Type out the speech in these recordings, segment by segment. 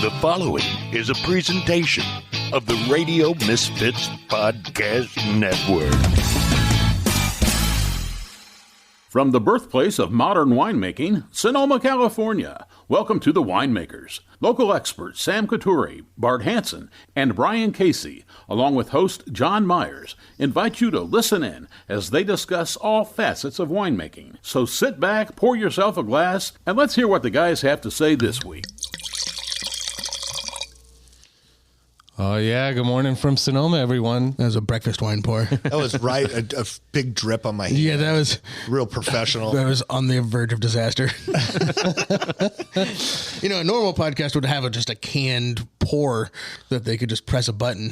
The following is a presentation of the Radio Misfits Podcast Network. From the birthplace of modern winemaking, Sonoma, California, welcome to the Winemakers. Local experts Sam Couture, Bart Hansen, and Brian Casey, along with host John Myers, invite you to listen in as they discuss all facets of winemaking. So sit back, pour yourself a glass, and let's hear what the guys have to say this week. Oh, yeah. Good morning from Sonoma, everyone. That was a breakfast wine pour. That was right. A big drip on my hand. Yeah, that was real professional. That was on the verge of disaster. You know, a normal podcast would have just a canned pour that they could just press a button,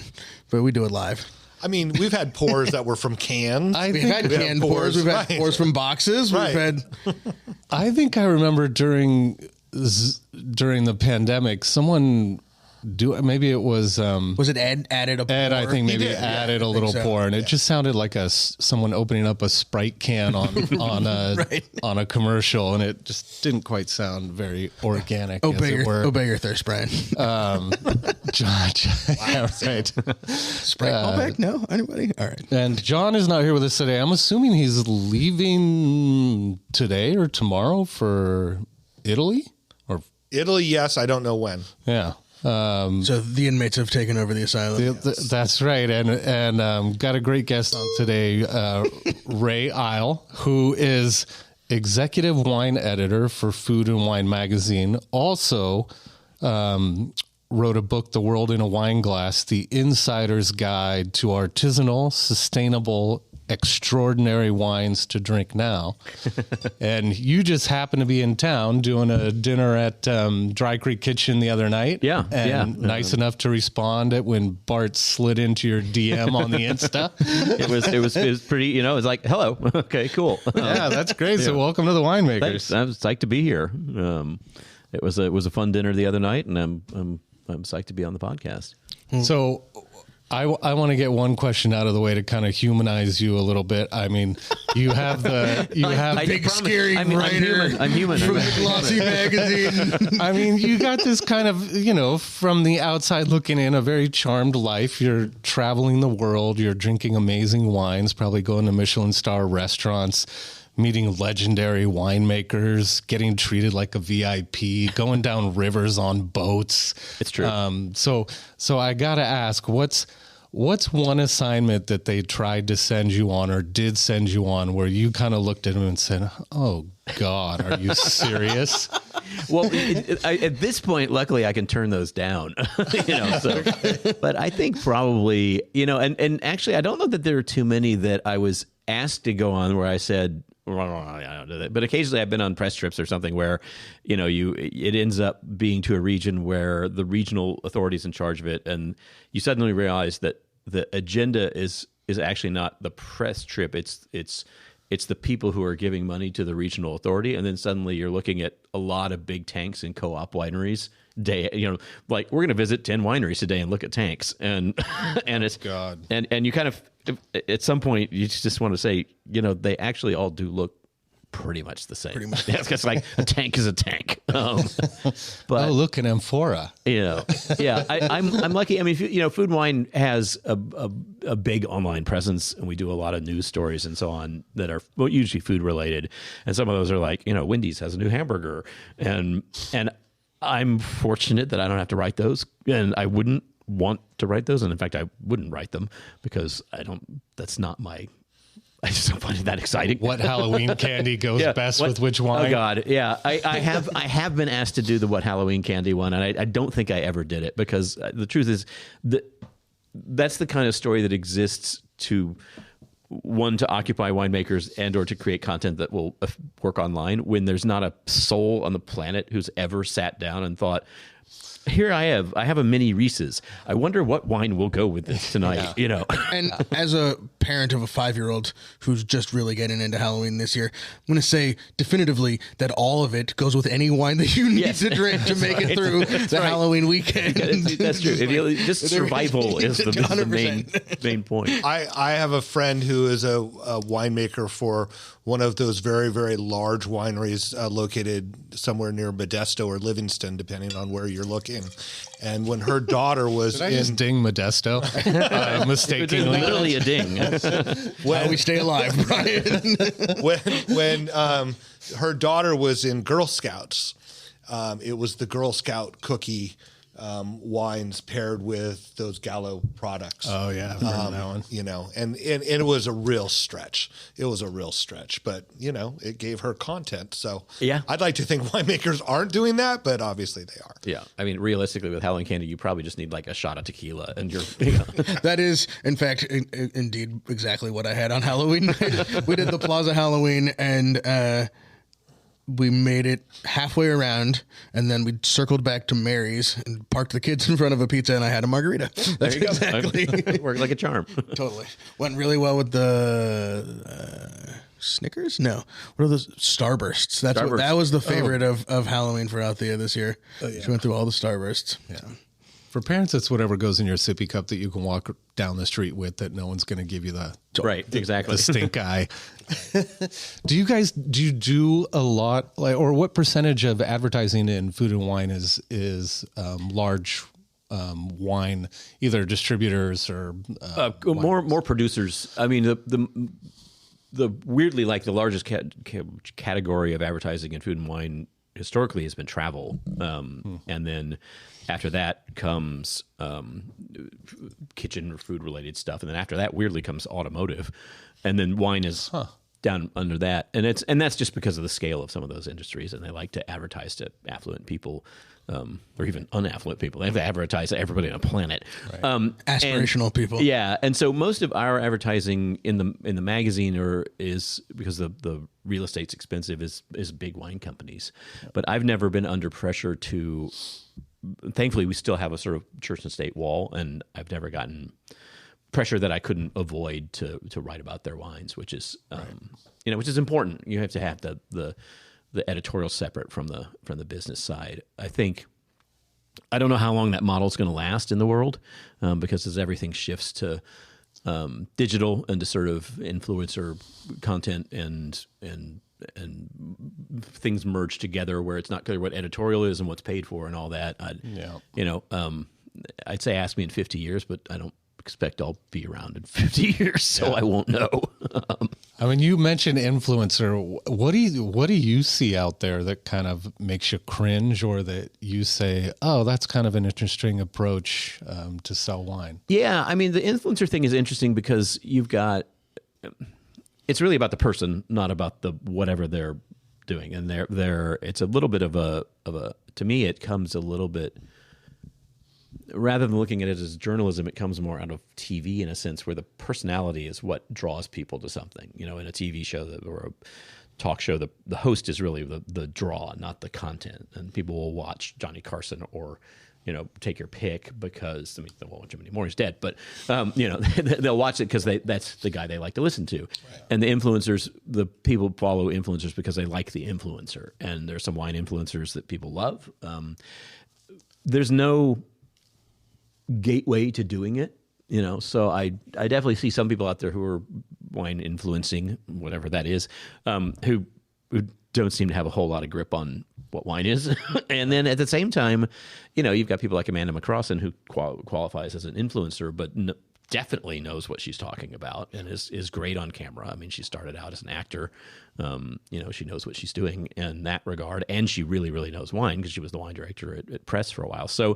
but we do it live. I mean, we've had pours that were from cans. We've had canned pours. We've had pours from boxes. Right. We've had. I think I remember during the pandemic, someone. Maybe it was it Ed added a pour? Ed, I think maybe added a little pour, and it just sounded like someone opening up a Sprite can on a commercial, and it just didn't quite sound very organic. Obey your thirst, Brian. John, yeah, right. Sprite callback? No, anybody? All right. And John is not here with us today. I'm assuming he's leaving today or tomorrow for Italy, Italy, yes. I don't know when. Yeah. So the inmates have taken over the asylum. That's right, and got a great guest on today, Ray Isle, who is executive wine editor for Food and Wine magazine. Also, wrote a book, The World in a Wineglass: The Insider's Guide to Artisanal, Sustainable, Extraordinary Wines to Drink Now. And you just happened to be in town doing a dinner at Dry Creek Kitchen the other night. Yeah. Nice enough to respond when Bart slid into your DM on the Insta. It was pretty, it was like, hello. Okay, cool. Yeah, that's great. So welcome to the Winemakers. Thanks. I was psyched to be here. It was a fun dinner the other night, and I'm psyched to be on the podcast. So I want to get one question out of the way to kind of humanize you a little bit. I mean, you have big scary writer. I'm human. From the glossy magazine. I mean, you got this kind of, from the outside looking in, a very charmed life. You're traveling the world. You're drinking amazing wines, probably going to Michelin star restaurants, meeting legendary winemakers, getting treated like a VIP, going down rivers on boats. It's true. So I got to ask, what's one assignment that they tried to send you on or did send you on where you kind of looked at them and said, oh, God, are you serious? Well, at this point, luckily, I can turn those down. But I think probably, and actually, I don't know that there are too many that I was asked to go on where I said, I don't do that. But occasionally I've been on press trips or something where, it ends up being to a region where the regional authority's in charge of it. And you suddenly realize that the agenda is actually not the press trip. It's the people who are giving money to the regional authority. And then suddenly you're looking at a lot of big tanks and co-op wineries like we're going to visit 10 wineries today and look at tanks. And it's God. And you kind of, at some point you just want to say, they actually all do look pretty much the same. Pretty much. Yeah, it's like a tank is a tank. But look, an amphora. Yeah. I'm lucky. I mean, Food and Wine has a big online presence, and we do a lot of news stories and so on that are usually food related. And some of those are like, Wendy's has a new hamburger, and I'm fortunate that I don't have to write those, and I wouldn't want to write those. And in fact, I wouldn't write them because I just don't find it that exciting. What Halloween candy goes best with which wine? Oh God. Yeah. I have been asked to do the What Halloween Candy one. And I don't think I ever did it because the truth is that's the kind of story that exists to occupy winemakers and or to create content that will work online when there's not a soul on the planet who's ever sat down and thought, here I have a mini Reese's. I wonder what wine will go with this tonight, And as a parent of a 5-year-old who's just really getting into Halloween this year, I'm going to say definitively that all of it goes with any wine that you need to drink to make it through the Halloween weekend. That's true. Just survival is the main point. I have a friend who is a winemaker for one of those very, very large wineries located somewhere near Modesto or Livingston, depending on where you're looking. And when her daughter was Did I just ding Modesto? Mistakenly. Literally a ding. How we stay alive, Brian. when her daughter was in Girl Scouts, it was the Girl Scout cookie wines paired with those Gallo products. Oh yeah, I've heard of that one. You know, and it was a real stretch. It was a real stretch, but you know, it gave her content. So yeah, I'd like to think winemakers aren't doing that, but obviously they are. Yeah, I mean, realistically, with Halloween candy, you probably just need like a shot of tequila, and you're. You know. That is, in fact, indeed exactly what I had on Halloween night. We did the Plaza Halloween, and we made it halfway around, and then we circled back to Mary's and parked the kids in front of a pizza, and I had a margarita. That's exactly. Worked like a charm. Totally. Went really well with the Snickers? No. What are those? Starbursts. That was the favorite of Halloween for Althea this year. Oh, yeah. She went through all the Starbursts. Yeah. For parents, it's whatever goes in your sippy cup that you can walk down the street with that no one's going to give you the stink eye. Do you do a lot, like, or what percentage of advertising in food and wine is large wine, either distributors or more producers? I mean, the weirdly, like, the largest category of advertising in food and wine historically has been travel, and then after that comes kitchen or food related stuff, and then after that weirdly comes automotive, and then wine is down under that, and that's just because of the scale of some of those industries, and they like to advertise to affluent people. Or even unaffluent people. They have to advertise to everybody on the planet. Right. Aspirational people. Yeah, and so most of our advertising in the magazine is because the real estate's expensive is big wine companies. But I've never been under pressure to. Thankfully, we still have a sort of church and state wall, and I've never gotten pressure that I couldn't avoid to write about their wines, which is which is important. You have to have the editorial separate from the business side. I don't know how long that model is going to last in the world, because as everything shifts to digital and to sort of influencer content and things merge together where it's not clear what editorial is and what's paid for and all that. I'd say ask me in 50 years, but I don't expect I'll be around in 50 years, so I won't know. I mean, you mentioned influencer. What do you see out there that kind of makes you cringe, or that you say, oh, that's kind of an interesting approach to sell wine? Yeah, I mean, the influencer thing is interesting because it's really about the person, not about the whatever they're doing, and it's a little bit of a to me it comes a little bit. Rather than looking at it as journalism, it comes more out of TV in a sense, where the personality is what draws people to something. You know, in a TV show or a talk show, the host is really the draw, not the content. And people will watch Johnny Carson or, take your pick because, they won't watch him anymore. He's dead. But, they'll watch it because that's the guy they like to listen to. Right. And the influencers, the people follow influencers because they like the influencer. And there's some wine influencers that people love. There's no gateway to doing it, so I definitely see some people out there who are wine influencing, whatever that is, who don't seem to have a whole lot of grip on what wine is. And then at the same time, you've got people like Amanda McCrossan who qualifies as an influencer, but definitely knows what she's talking about and is great on camera. I mean, she started out as an actor. She knows what she's doing in that regard, and she really, really knows wine because she was the wine director at Press for a while. So,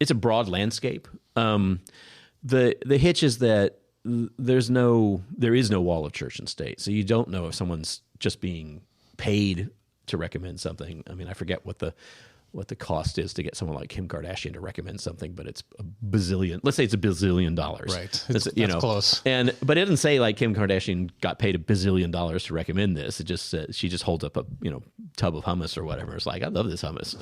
it's a broad landscape. The hitch is that there is no wall of church and state. So you don't know if someone's just being paid to recommend something. I mean, I forget what the cost is to get someone like Kim Kardashian to recommend something, but it's let's say it's $1 bazillion. Right. That's close. But it doesn't say like Kim Kardashian got paid $1 bazillion to recommend this. It just says she just holds up a, tub of hummus or whatever. It's like, I love this hummus.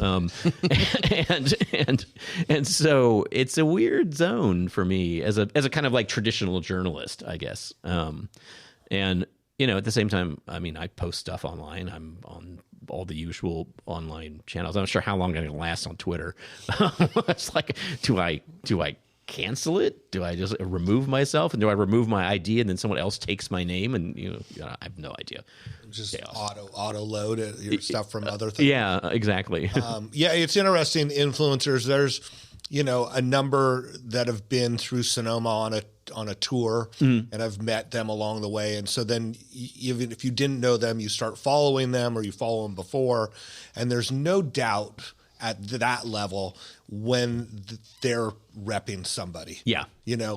And so it's a weird zone for me as a kind of like traditional journalist, I guess. And at the same time, I mean, I post stuff online. I'm on all the usual online channels. I'm not sure how long I'm going to last on Twitter. It's like, do I cancel it? Do I just remove myself? And do I remove my idea and then someone else takes my name? And I have no idea. Just auto load your stuff from other things. Yeah, exactly. It's interesting. Influencers, there's a number that have been through Sonoma on a tour, and I've met them along the way. And so then even if you didn't know them, you start following them or you follow them before, and there's no doubt at that level when they're repping somebody. Yeah.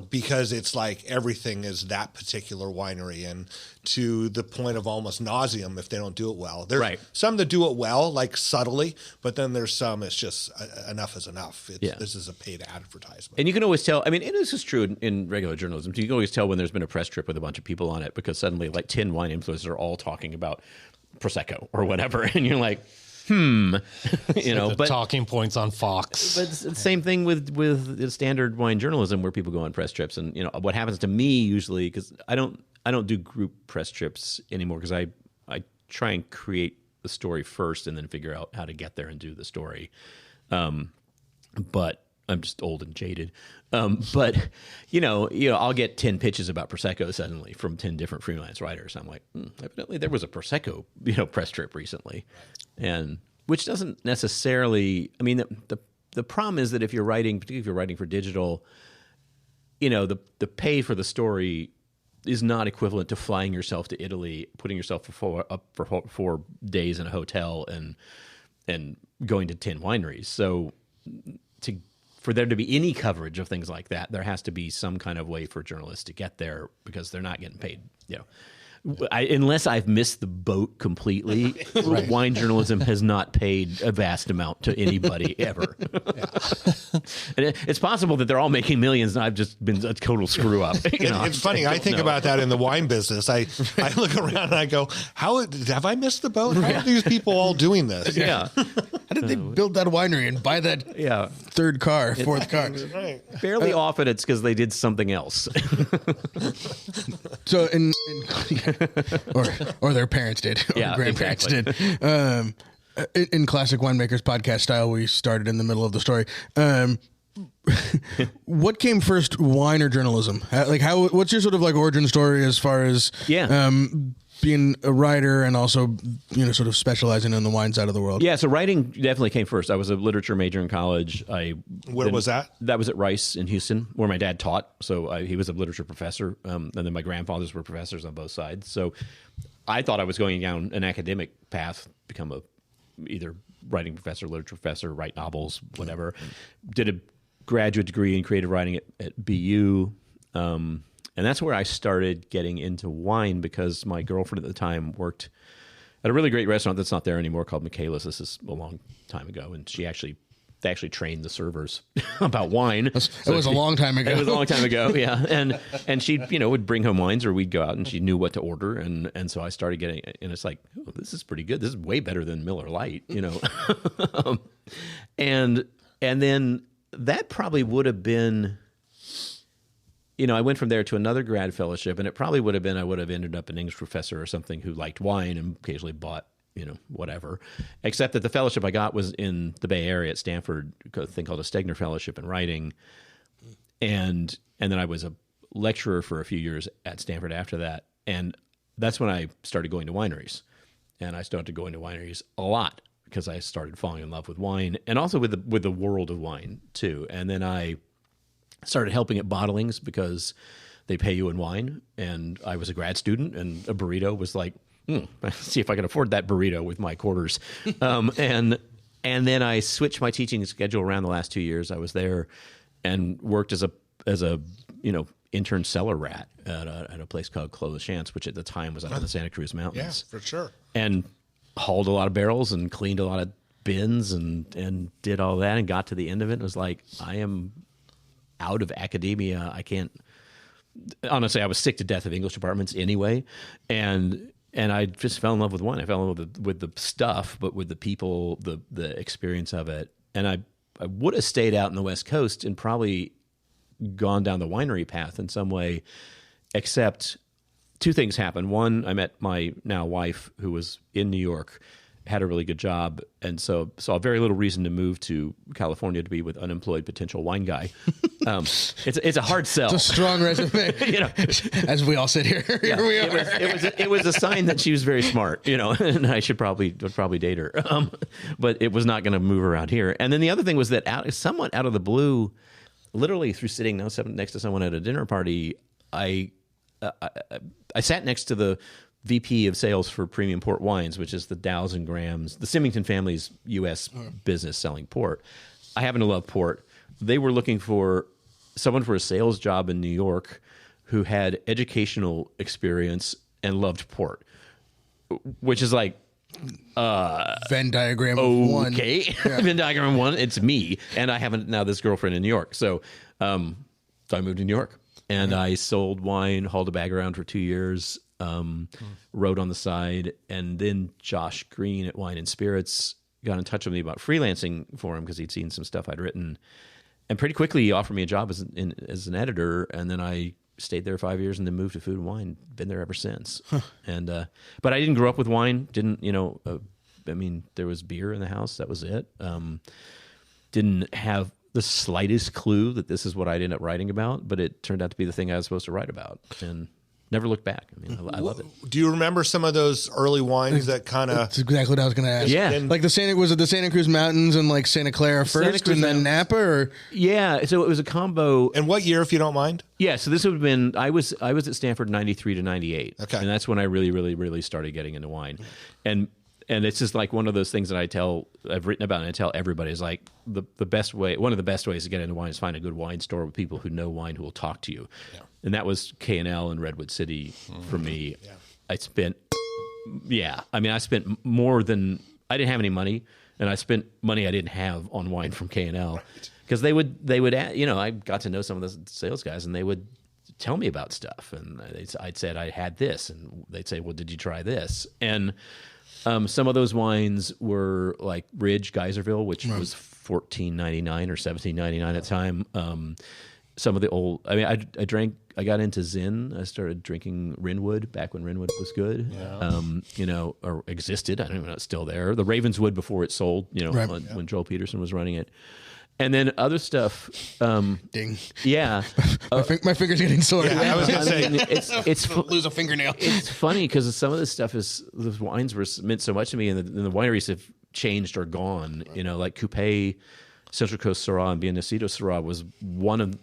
Because it's like everything is that particular winery, and to the point of almost nauseum if they don't do it well. There's some that do it well, like subtly, but then there's some it's just enough is enough. This is a paid advertisement. And you can always tell, and this is true in regular journalism, you can always tell when there's been a press trip with a bunch of people on it, because suddenly like 10 wine influencers are all talking about Prosecco or whatever, and you're like, but talking points on Fox. But it's the same thing with standard wine journalism, where people go on press trips, and what happens to me usually, because I don't do group press trips anymore, because I try and create the story first and then figure out how to get there and do the story. But I'm just old and jaded. But I'll get 10 pitches about Prosecco suddenly from 10 different freelance writers. I'm like, evidently there was a Prosecco, press trip recently, and which doesn't necessarily. I mean, the problem is that if you're writing, particularly if you're writing for digital, the pay for the story is not equivalent to flying yourself to Italy, putting yourself up for 4 days in a hotel, and going to 10 wineries. So for there to be any coverage of things like that, there has to be some kind of way for journalists to get there, because they're not getting paid. Unless I've missed the boat completely, wine journalism has not paid a vast amount to anybody ever. And it's possible that they're all making millions, and I've just been a total screw up. It's funny. I think about that in the wine business. I look around and I go, "How have I missed the boat? How are these people all doing this?" Yeah. How did they build that winery and buy that fourth car? Fairly often it's because they did something else. So or their parents did, or grandparents did. In classic WineMakers podcast style, we started in the middle of the story. What came first, wine or journalism? What's your sort of like origin story as far as being a writer and also sort of specializing in the wine side of the world? Yeah, so writing definitely came first. I was a literature major in college. Where was that? That was at Rice in Houston, where my dad taught. So he was a literature professor, and then my grandfathers were professors on both sides. So I thought I was going down an academic path, become either writing professor, literature professor, write novels, whatever. Did a graduate degree in creative writing at BU. And that's where I started getting into wine, because my girlfriend at the time worked at a really great restaurant that's not there anymore called Michaela's. This is a long time ago, and they actually trained the servers about wine. It was a long time ago. It was a long time ago, yeah. And she would bring home wines, or we'd go out and she knew what to order, and so I started getting, and it's like, oh, this is pretty good. This is way better than Miller Lite, and then that probably would have been. I went from there to another grad fellowship, and it probably would have been I would have ended up an English professor or something who liked wine and occasionally bought, whatever. Except that the fellowship I got was in the Bay Area at Stanford, a thing called a Stegner Fellowship in Writing. And then I was a lecturer for a few years at Stanford after that. And that's when I started going to wineries. And I started going to wineries a lot, because I started falling in love with wine, and also with the world of wine too. And then I started helping at bottlings, because they pay you in wine, and I was a grad student, and a burrito was like, see if I can afford that burrito with my quarters. And then I switched my teaching schedule around the last 2 years. I was there and worked as a intern cellar rat at a place called Clos de Chance, which at the time was up in the Santa Cruz Mountains. Yeah, for sure. And hauled a lot of barrels and cleaned a lot of bins and did all that, and got to the end of it and was like, I am out of academia. I can't, honestly, I was sick to death of English departments anyway. And I just fell in love with wine. I fell in love with the stuff, but with the people, the experience of it. And I would have stayed out in the West Coast and probably gone down the winery path in some way, except two things happened. One, I met my now wife, who was in New York, had a really good job, and so saw very little reason to move to California to be with unemployed potential wine guy. It's a hard sell. It's a strong resume. As we all sit here, here we are. It was a sign that she was very smart, and I would probably date her. But it was not going to move around here. And then the other thing was that somewhat out of the blue, literally through sitting next to someone at a dinner party, I sat next to the VP of sales for Premium Port Wines, which is the Dows and Grahams, the Symington family's U.S. business selling port. I happen to love port. They were looking for someone for a sales job in New York who had educational experience and loved port, which is like Venn diagram of one. Okay, Venn diagram of one. It's me, and I have now this girlfriend in New York. So I moved to New York, and I sold wine, hauled a bag around for 2 years. Wrote on the side, and then Josh Green at Wine and Spirits got in touch with me about freelancing for him because he'd seen some stuff I'd written, and pretty quickly he offered me a job as an editor, and then I stayed there 5 years and then moved to Food and Wine. Been there ever since. And but I didn't grow up with wine. Didn't there was beer in the house. That was it. Didn't have the slightest clue that this is what I'd end up writing about, but it turned out to be the thing I was supposed to write about, and never looked back. I love it. Do you remember some of those early wines that kind of... That's exactly what I was going to ask. Yeah. Like the Santa Cruz Mountains and like Santa Clara first and then Napa? Or? Yeah, so it was a combo. And what year, if you don't mind? Yeah, so this would have been... I was at Stanford 93 to 98. Okay. And that's when I really, really, really started getting into wine. And it's just like one of those things that I've written about and I tell everybody is like one of the best ways to get into wine is find a good wine store with people who know wine who will talk to you. Yeah. And that was K&L in Redwood City for me. Yeah. I spent more than, I didn't have any money, and I spent money I didn't have on wine from K&L because they would, I got to know some of the sales guys, and they would tell me about stuff, and I'd said I had this, and they'd say, well, did you try this? And some of those wines were like Ridge Geyserville, which was $14.99 or $17.99 at the time. Some of the old, I got into Zin. I started drinking Rinwood back when Rinwood was good, or existed. I don't even know if it's still there. The Ravenswood before it sold, when Joel Peterson was running it. And then other stuff. Ding. Yeah. My finger's getting sore. Yeah, I was going to say. It's lose a fingernail. It's funny because some of this stuff the wines were meant so much to me, and the wineries have changed or gone. Like Coupe, Central Coast Syrah, and Biennacido Syrah was one of...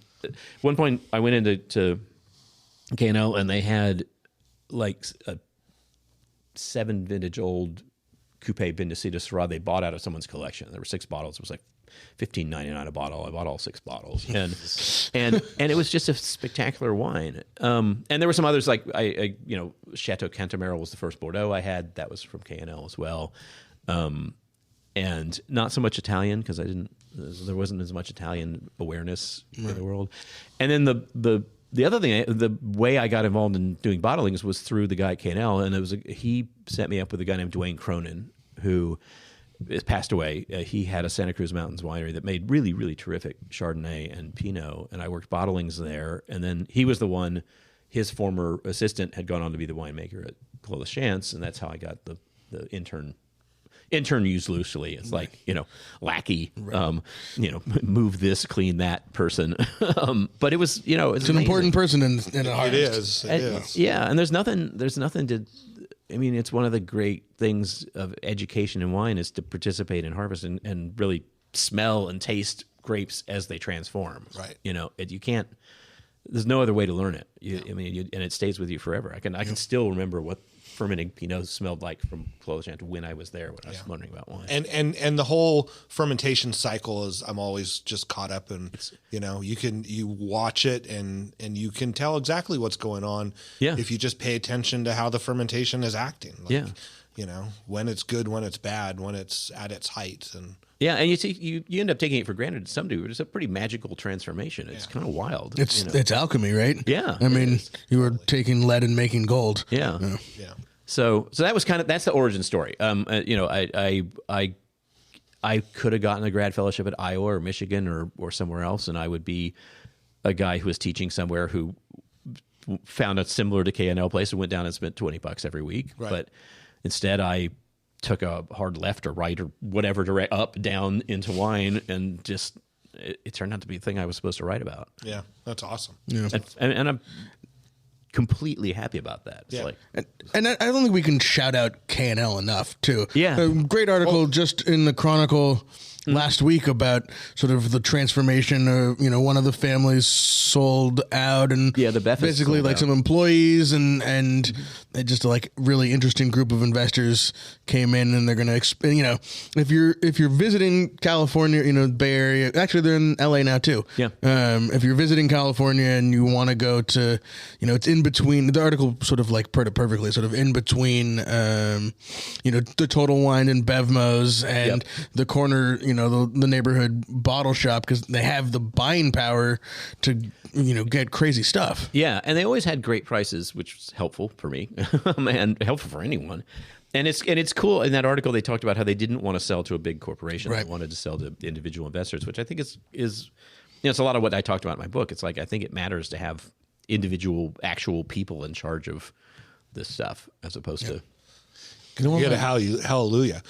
One point, I went into K&L, and they had like a 7 vintage old Coupe Biennacido Syrah they bought out of someone's collection. There were 6 bottles. It was like $15.99 a bottle. I bought all 6 bottles, and it was just a spectacular wine. And there were some others like Chateau Cantamero was the first Bordeaux I had. That was from K&L as well, and not so much Italian because there wasn't as much Italian awareness in the world. And then the other thing, the way I got involved in doing bottlings was through the guy at K&L, and he set me up with a guy named Dwayne Cronin, who has passed away. He had a Santa Cruz Mountains winery that made really, really terrific Chardonnay and Pinot, and I worked bottlings there. And then he was the one, his former assistant had gone on to be the winemaker at Clos de Chance, and that's how I got the intern used loosely. It's like, lackey, move this, clean that person. But it was, it's an important person in a It harvest. is. Yeah. And there's nothing to, it's one of the great things of education in wine is to participate in harvest and really smell and taste grapes as they transform. Right. You can't, there's no other way to learn it. And it stays with you forever. I can still remember what fermenting Pinot smelled like from Clos de Chance when I was there, when I was learning about wine. And the whole fermentation cycle is, I'm always just caught up in, you watch it and you can tell exactly what's going on if you just pay attention to how the fermentation is acting. When it's good, when it's bad, when it's at its height. And you end up taking it for granted to some degree. It's a pretty magical transformation. It's kind of wild. It's alchemy, right? Yeah. You were taking lead and making gold. Yeah. So that was that's the origin story. I could have gotten a grad fellowship at Iowa or Michigan or somewhere else, and I would be a guy who was teaching somewhere who found a similar to K&L place and went down and spent $20 every week. Right. But instead, I took a hard left or right or whatever, up, down into wine, and just it turned out to be the thing I was supposed to write about. Yeah, that's awesome. Yeah. And I'm completely happy about that. It's Yeah. like, And I don't think we can shout out K&L enough, too. Yeah. A great article just in the Chronicle last week about sort of the transformation of, one of the families sold out, and the Beffets basically sold like out. some employees and just like really interesting group of investors came in, and they're going to if you're visiting California, Bay Area, actually they're in LA now too. Yeah. If you're visiting California and you want to go to, it's in between, the article sort of like put it perfectly, sort of in between, the Total Wine and Bevmos and the corner, the neighborhood bottle shop, because they have the buying power to, get crazy stuff. yeah, and they always had great prices, which was helpful for me and helpful for anyone. And it's cool. In that article, they talked about how they didn't want to sell to a big corporation. Right. They wanted to sell to individual investors, which I think is it's a lot of what I talked about in my book. It's like, I think it matters to have individual, actual people in charge of this stuff, as opposed to You get a hallelujah.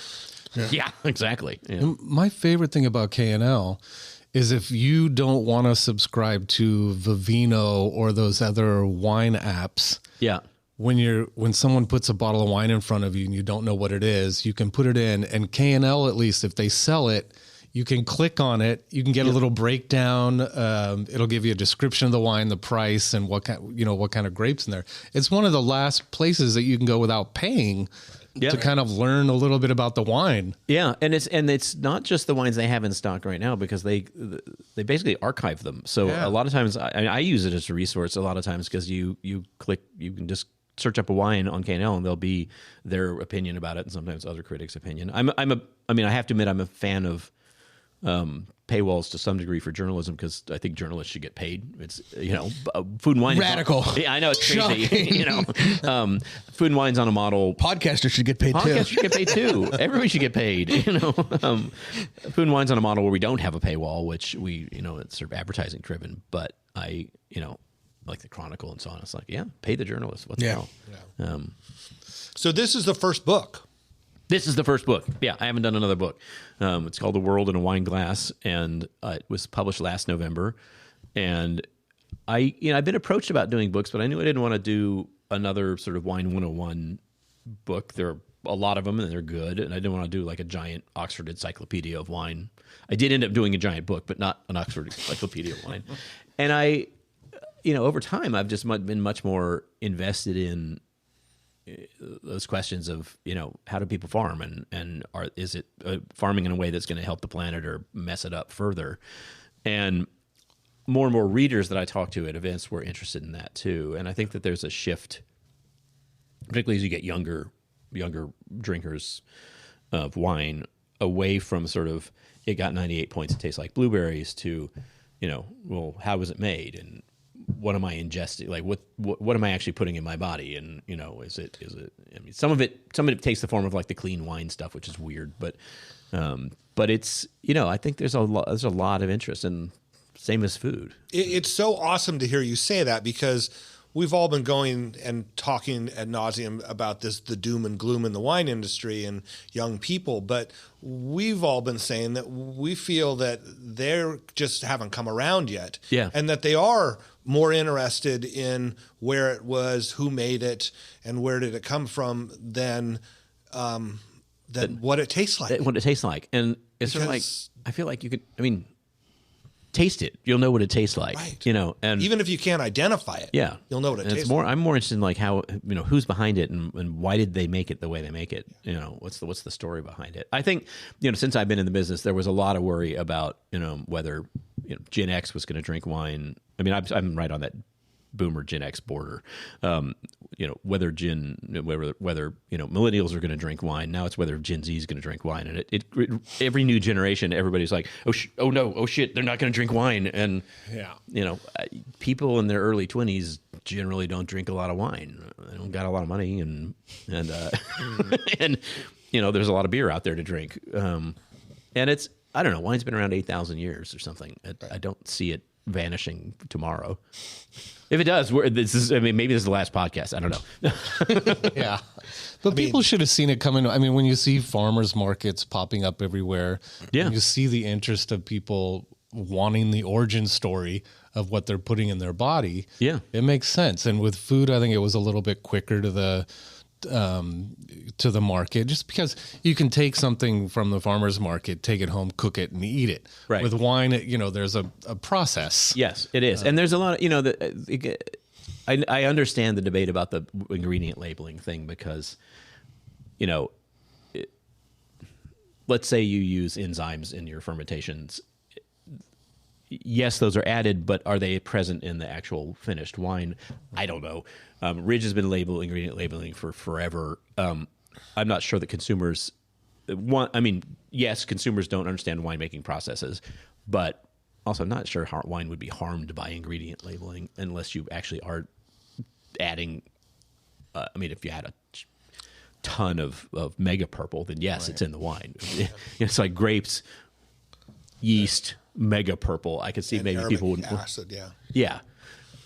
yeah, exactly. Yeah. My favorite thing about K&L is if you don't want to subscribe to Vivino or those other wine apps, Yeah. when someone puts a bottle of wine in front of you and you don't know what it is, you can put it in, and K&L, at least if they sell it, you can click on it. You can get a little breakdown. It'll give you a description of the wine, the price, and what kind of grapes in there. It's one of the last places that you can go without paying to kind of learn a little bit about the wine. Yeah, and it's not just the wines they have in stock right now, because they basically archive them. So a lot of times I use it as a resource a lot of times, because you can just search up a wine on K&L and there'll be their opinion about it, and sometimes other critics' opinion. I have to admit I'm a fan of paywalls to some degree for journalism, because I think journalists should get paid. It's food and wine Radical. Yeah, I know, it's crazy. Food and wine's on a model. Podcasters should get paid too. Podcasts should get paid too. Everybody should get paid. Food and wine's on a model where we don't have a paywall, which we it's sort of advertising driven. But I like the Chronicle and so on. It's like, pay the journalists. What the hell? Yeah. So this is the first book. This is the first book. Yeah, I haven't done another book. It's called The World in a Wine Glass, and it was published last November. And I've been approached about doing books, but I knew I didn't want to do another sort of Wine 101 book. There are a lot of them, and they're good, and I didn't want to do like a giant Oxford Encyclopedia of Wine. I did end up doing a giant book, but not an Oxford Encyclopedia of Wine. And I, over time, I've just been much more invested in those questions of how do people farm, and is it farming in a way that's going to help the planet or mess it up further? And more and more readers that I talk to at events were interested in that too. And I think that there's a shift, particularly as you get younger drinkers of wine, away from sort of it got 98 points, it tastes like blueberries, to well, how was it made, and what am I ingesting? Like what am I actually putting in my body? And is it? I mean, some of it takes the form of like the clean wine stuff, which is weird, but it's I think there's a lot of interest, and same as food. It's so awesome to hear you say that, because we've all been going and talking ad nauseum about the doom and gloom in the wine industry and young people, but we've all been saying that we feel that they're just haven't come around yet. Yeah. And that they are more interested in where it was, who made it, and where did it come from than what it tastes like. What it tastes like. And it's sort of like, I feel like you could, taste it. You'll know what it tastes like. Right. And even if you can't identify it, yeah, you'll know what it and tastes like. I'm more interested in like how, who's behind it, and why did they make it the way they make it? What's the story behind it? I think, since I've been in the business, there was a lot of worry about, whether, Gen X was going to drink wine. I mean, I'm right on that boomer Gen X border. Whether millennials are going to drink wine. Now it's whether Gen Z is going to drink wine. And it every new generation, everybody's like, oh no, oh shit, they're not going to drink wine. And people in their early 20s generally don't drink a lot of wine. They don't got a lot of money, and and there's a lot of beer out there to drink. And it's, I don't know, wine's been around 8,000 years or something. I don't see it vanishing tomorrow. If it does, maybe this is the last podcast. I don't know. Yeah. But people should have seen it coming. I mean, when you see farmers markets popping up everywhere, Yeah. you see the interest of people wanting the origin story of what they're putting in their body. Yeah. It makes sense. And with food, I think it was a little bit quicker to the market, just because you can take something from the farmer's market, take it home, cook it, and eat it. Right. With wine, there's a process. Yes, it is. And there's a lot of, I understand the debate about the ingredient labeling thing because, let's say you use enzymes in your fermentations. Yes, those are added, but are they present in the actual finished wine? I don't know. Ridge has been ingredient labeling for forever. I'm not sure that consumers yes, consumers don't understand winemaking processes, but also I'm not sure how wine would be harmed by ingredient labeling unless you actually are adding. If you had a ton of mega purple, then yes, it's in the wine. It's like grapes, yeast. Mega purple. I could see maybe people would acid, yeah,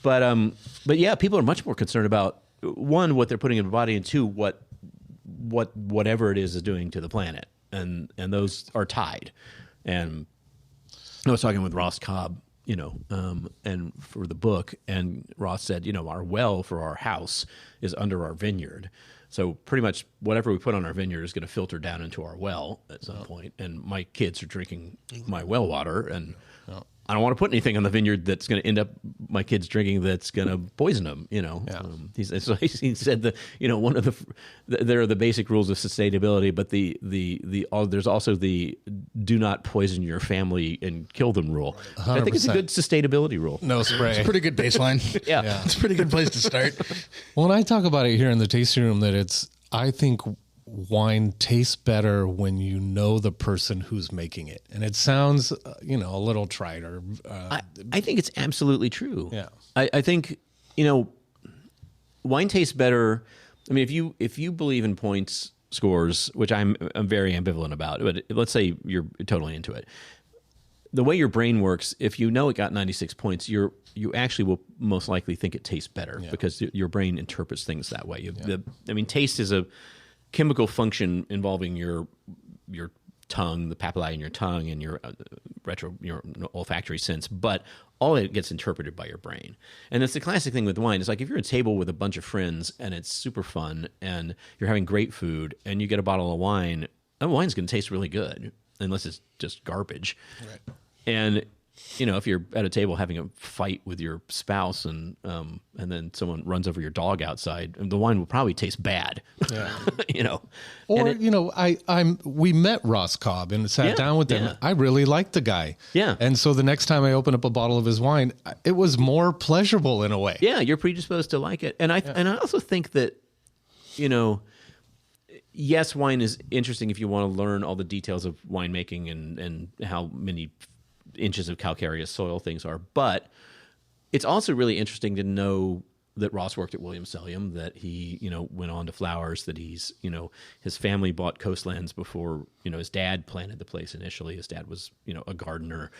but yeah, people are much more concerned about one, what they're putting in the body, and two, whatever it is doing to the planet, and those are tied. And I was talking with Ross Cobb, and for the book, and Ross said, our well for our house is under our vineyard. So pretty much whatever we put on our vineyard is going to filter down into our well at some point. And my kids are drinking my well water, and I don't want to put anything on the vineyard that's going to end up my kids drinking that's going to poison them. He said that one of there are the basic rules of sustainability, but there's also the do not poison your family and kill them rule. 100%. I think it's a good sustainability rule. No spray. It's a pretty good baseline. Yeah. It's a pretty good place to start. Well, when I talk about it here in the tasting room, I think wine tastes better when you know the person who's making it. And it sounds, a little trite or... I think it's absolutely true. Yeah. I think, wine tastes better. I mean, if you believe in points scores, which I'm very ambivalent about, but let's say you're totally into it. The way your brain works, if you know it got 96 points, you actually will most likely think it tastes better because your brain interprets things that way. Taste is a chemical function involving your tongue, the papillae in your tongue, and your olfactory sense, but all it gets interpreted by your brain. And that's the classic thing with wine. It's like if you're at a table with a bunch of friends and it's super fun and you're having great food and you get a bottle of wine, that wine's going to taste really good unless it's just garbage. Right. And if you're at a table having a fight with your spouse and then someone runs over your dog outside, the wine will probably taste bad. Yeah. Or we met Ross Cobb and sat down with him. Yeah. I really liked the guy. Yeah. And so the next time I opened up a bottle of his wine, it was more pleasurable in a way. Yeah, you're predisposed to like it. And I also think that, yes, wine is interesting if you want to learn all the details of winemaking and how many inches of calcareous soil things are, but it's also really interesting to know that Ross worked at Williams-Sonoma, that he went on to Flowers, that he's his family bought Coastlands before his dad planted the place initially. His dad was a gardener.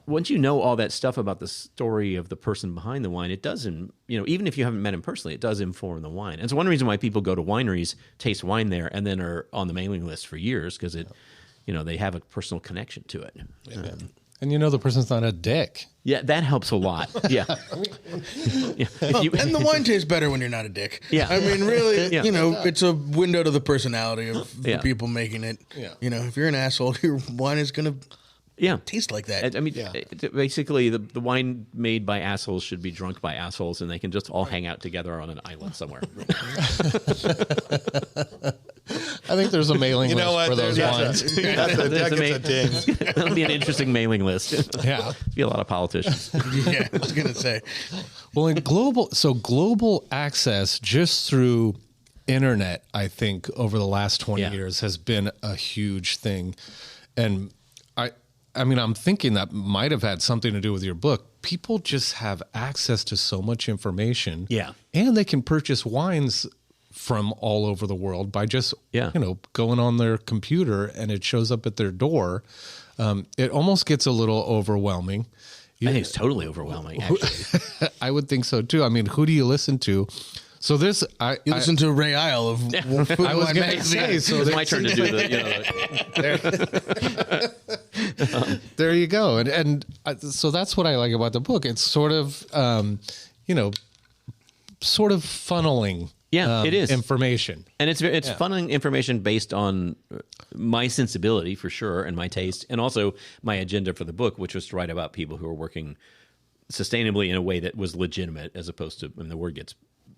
Once you know all that stuff about the story of the person behind the wine, it does even if you haven't met him personally, it does inform the wine. And it's one reason why people go to wineries, taste wine there, and then are on the mailing list for years because they have a personal connection to it. Yeah. And the person's not a dick. Yeah, that helps a lot. Yeah. And the wine tastes better when you're not a dick. Yeah. I mean, really, it's a window to the personality of the people making it. Yeah. If you're an asshole, your wine is going to taste like that. Basically, the wine made by assholes should be drunk by assholes, and they can just all hang out together on an island somewhere. I think there's a mailing list for those wines. That'll be an interesting mailing list. Yeah. Be a lot of politicians. Yeah, I was going to say. Well, global access just through internet, I think, over the last 20 years has been a huge thing. And I'm thinking that might have had something to do with your book. People just have access to so much information. Yeah. And they can purchase wines from all over the world by just, going on their computer and it shows up at their door. It almost gets a little overwhelming. I think it's totally overwhelming, actually. I would think so too. I mean, who do you listen to? So this, You listen to Ray Isle of Food I was and Wine going to Magazine. say, so It's my turn to do the, there you go. And so that's what I like about the book. It's sort of, sort of funneling. Yeah, it is. Information. And it's funneling information based on my sensibility, for sure, and my taste, and also my agenda for the book, which was to write about people who are working sustainably in a way that was legitimate, as opposed to, the word gets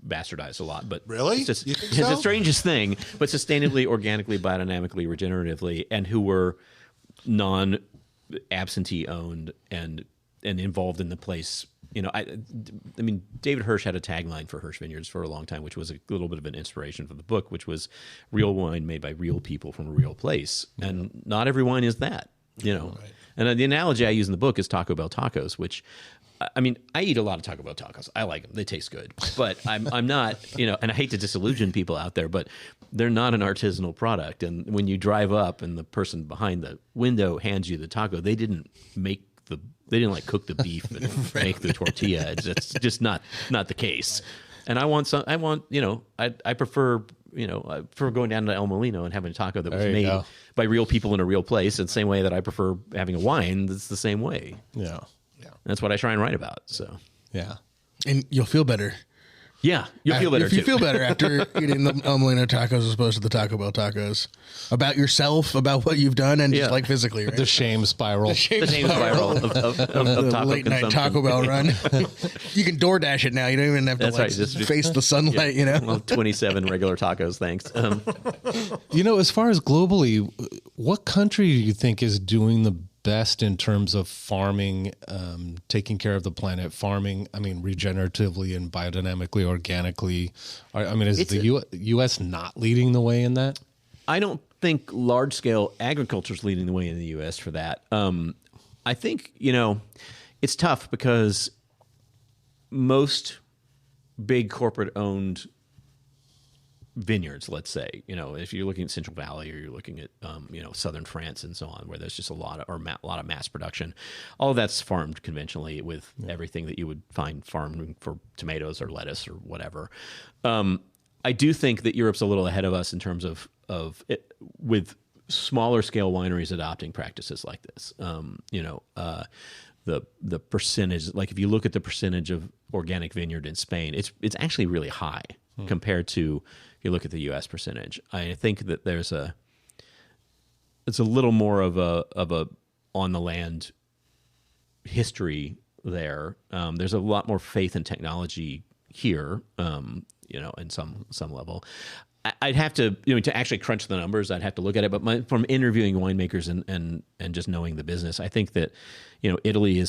bastardized a lot, but Really? it's, just, You think it's the so? strangest thing, but sustainably, organically, biodynamically, regeneratively, and who were non-absentee owned and involved in the place. I mean, David Hirsch had a tagline for Hirsch Vineyards for a long time, which was a little bit of an inspiration for the book, which was real wine made by real people from a real place. And not every wine is that, Right. And the analogy I use in the book is Taco Bell tacos, which, I mean, I eat a lot of Taco Bell tacos. I like them. They taste good. But I'm not, and I hate to disillusion people out there, but they're not an artisanal product. And when you drive up and the person behind the window hands you the taco, they didn't cook the beef and make the tortilla. It's just not the case. And I prefer going down to El Molino and having a taco that was made by real people in a real place, in the same way that I prefer having a wine that's the same way. Yeah. That's what I try and write about. So Yeah. And you'll feel better. yeah, you'll feel better If you too. feel better after eating the El Molino tacos as opposed to the Taco Bell tacos. About yourself, about what you've done, and just like physically, right? The shame spiral. the same spiral of the taco late night consumption. Taco Bell run. You can DoorDash it now. You don't even have to That's right. Just face the sunlight, Well, 27 regular tacos, thanks. As far as globally, what country do you think is doing the best in terms of farming, taking care of the planet, farming, regeneratively and biodynamically, organically? Is the U.S. not leading the way in that? I don't think large-scale agriculture is leading the way in the U.S. for that. I think, it's tough because most big corporate-owned vineyards, let's say, if you're looking at Central Valley or you're looking at, southern France and so on, where there's just a lot of mass production, all of that's farmed conventionally with everything that you would find farmed for tomatoes or lettuce or whatever. I do think that Europe's a little ahead of us in terms of it, with smaller scale wineries adopting practices like this. The percentage, like if you look at the percentage of organic vineyard in Spain, it's actually really high compared to if you look at the U.S. percentage. I think that it's a little more of a on the land history there. There's a lot more faith in technology here, in some level. I'd have to, to actually crunch the numbers, I'd have to look at it. But from interviewing winemakers and just knowing the business, I think that, Italy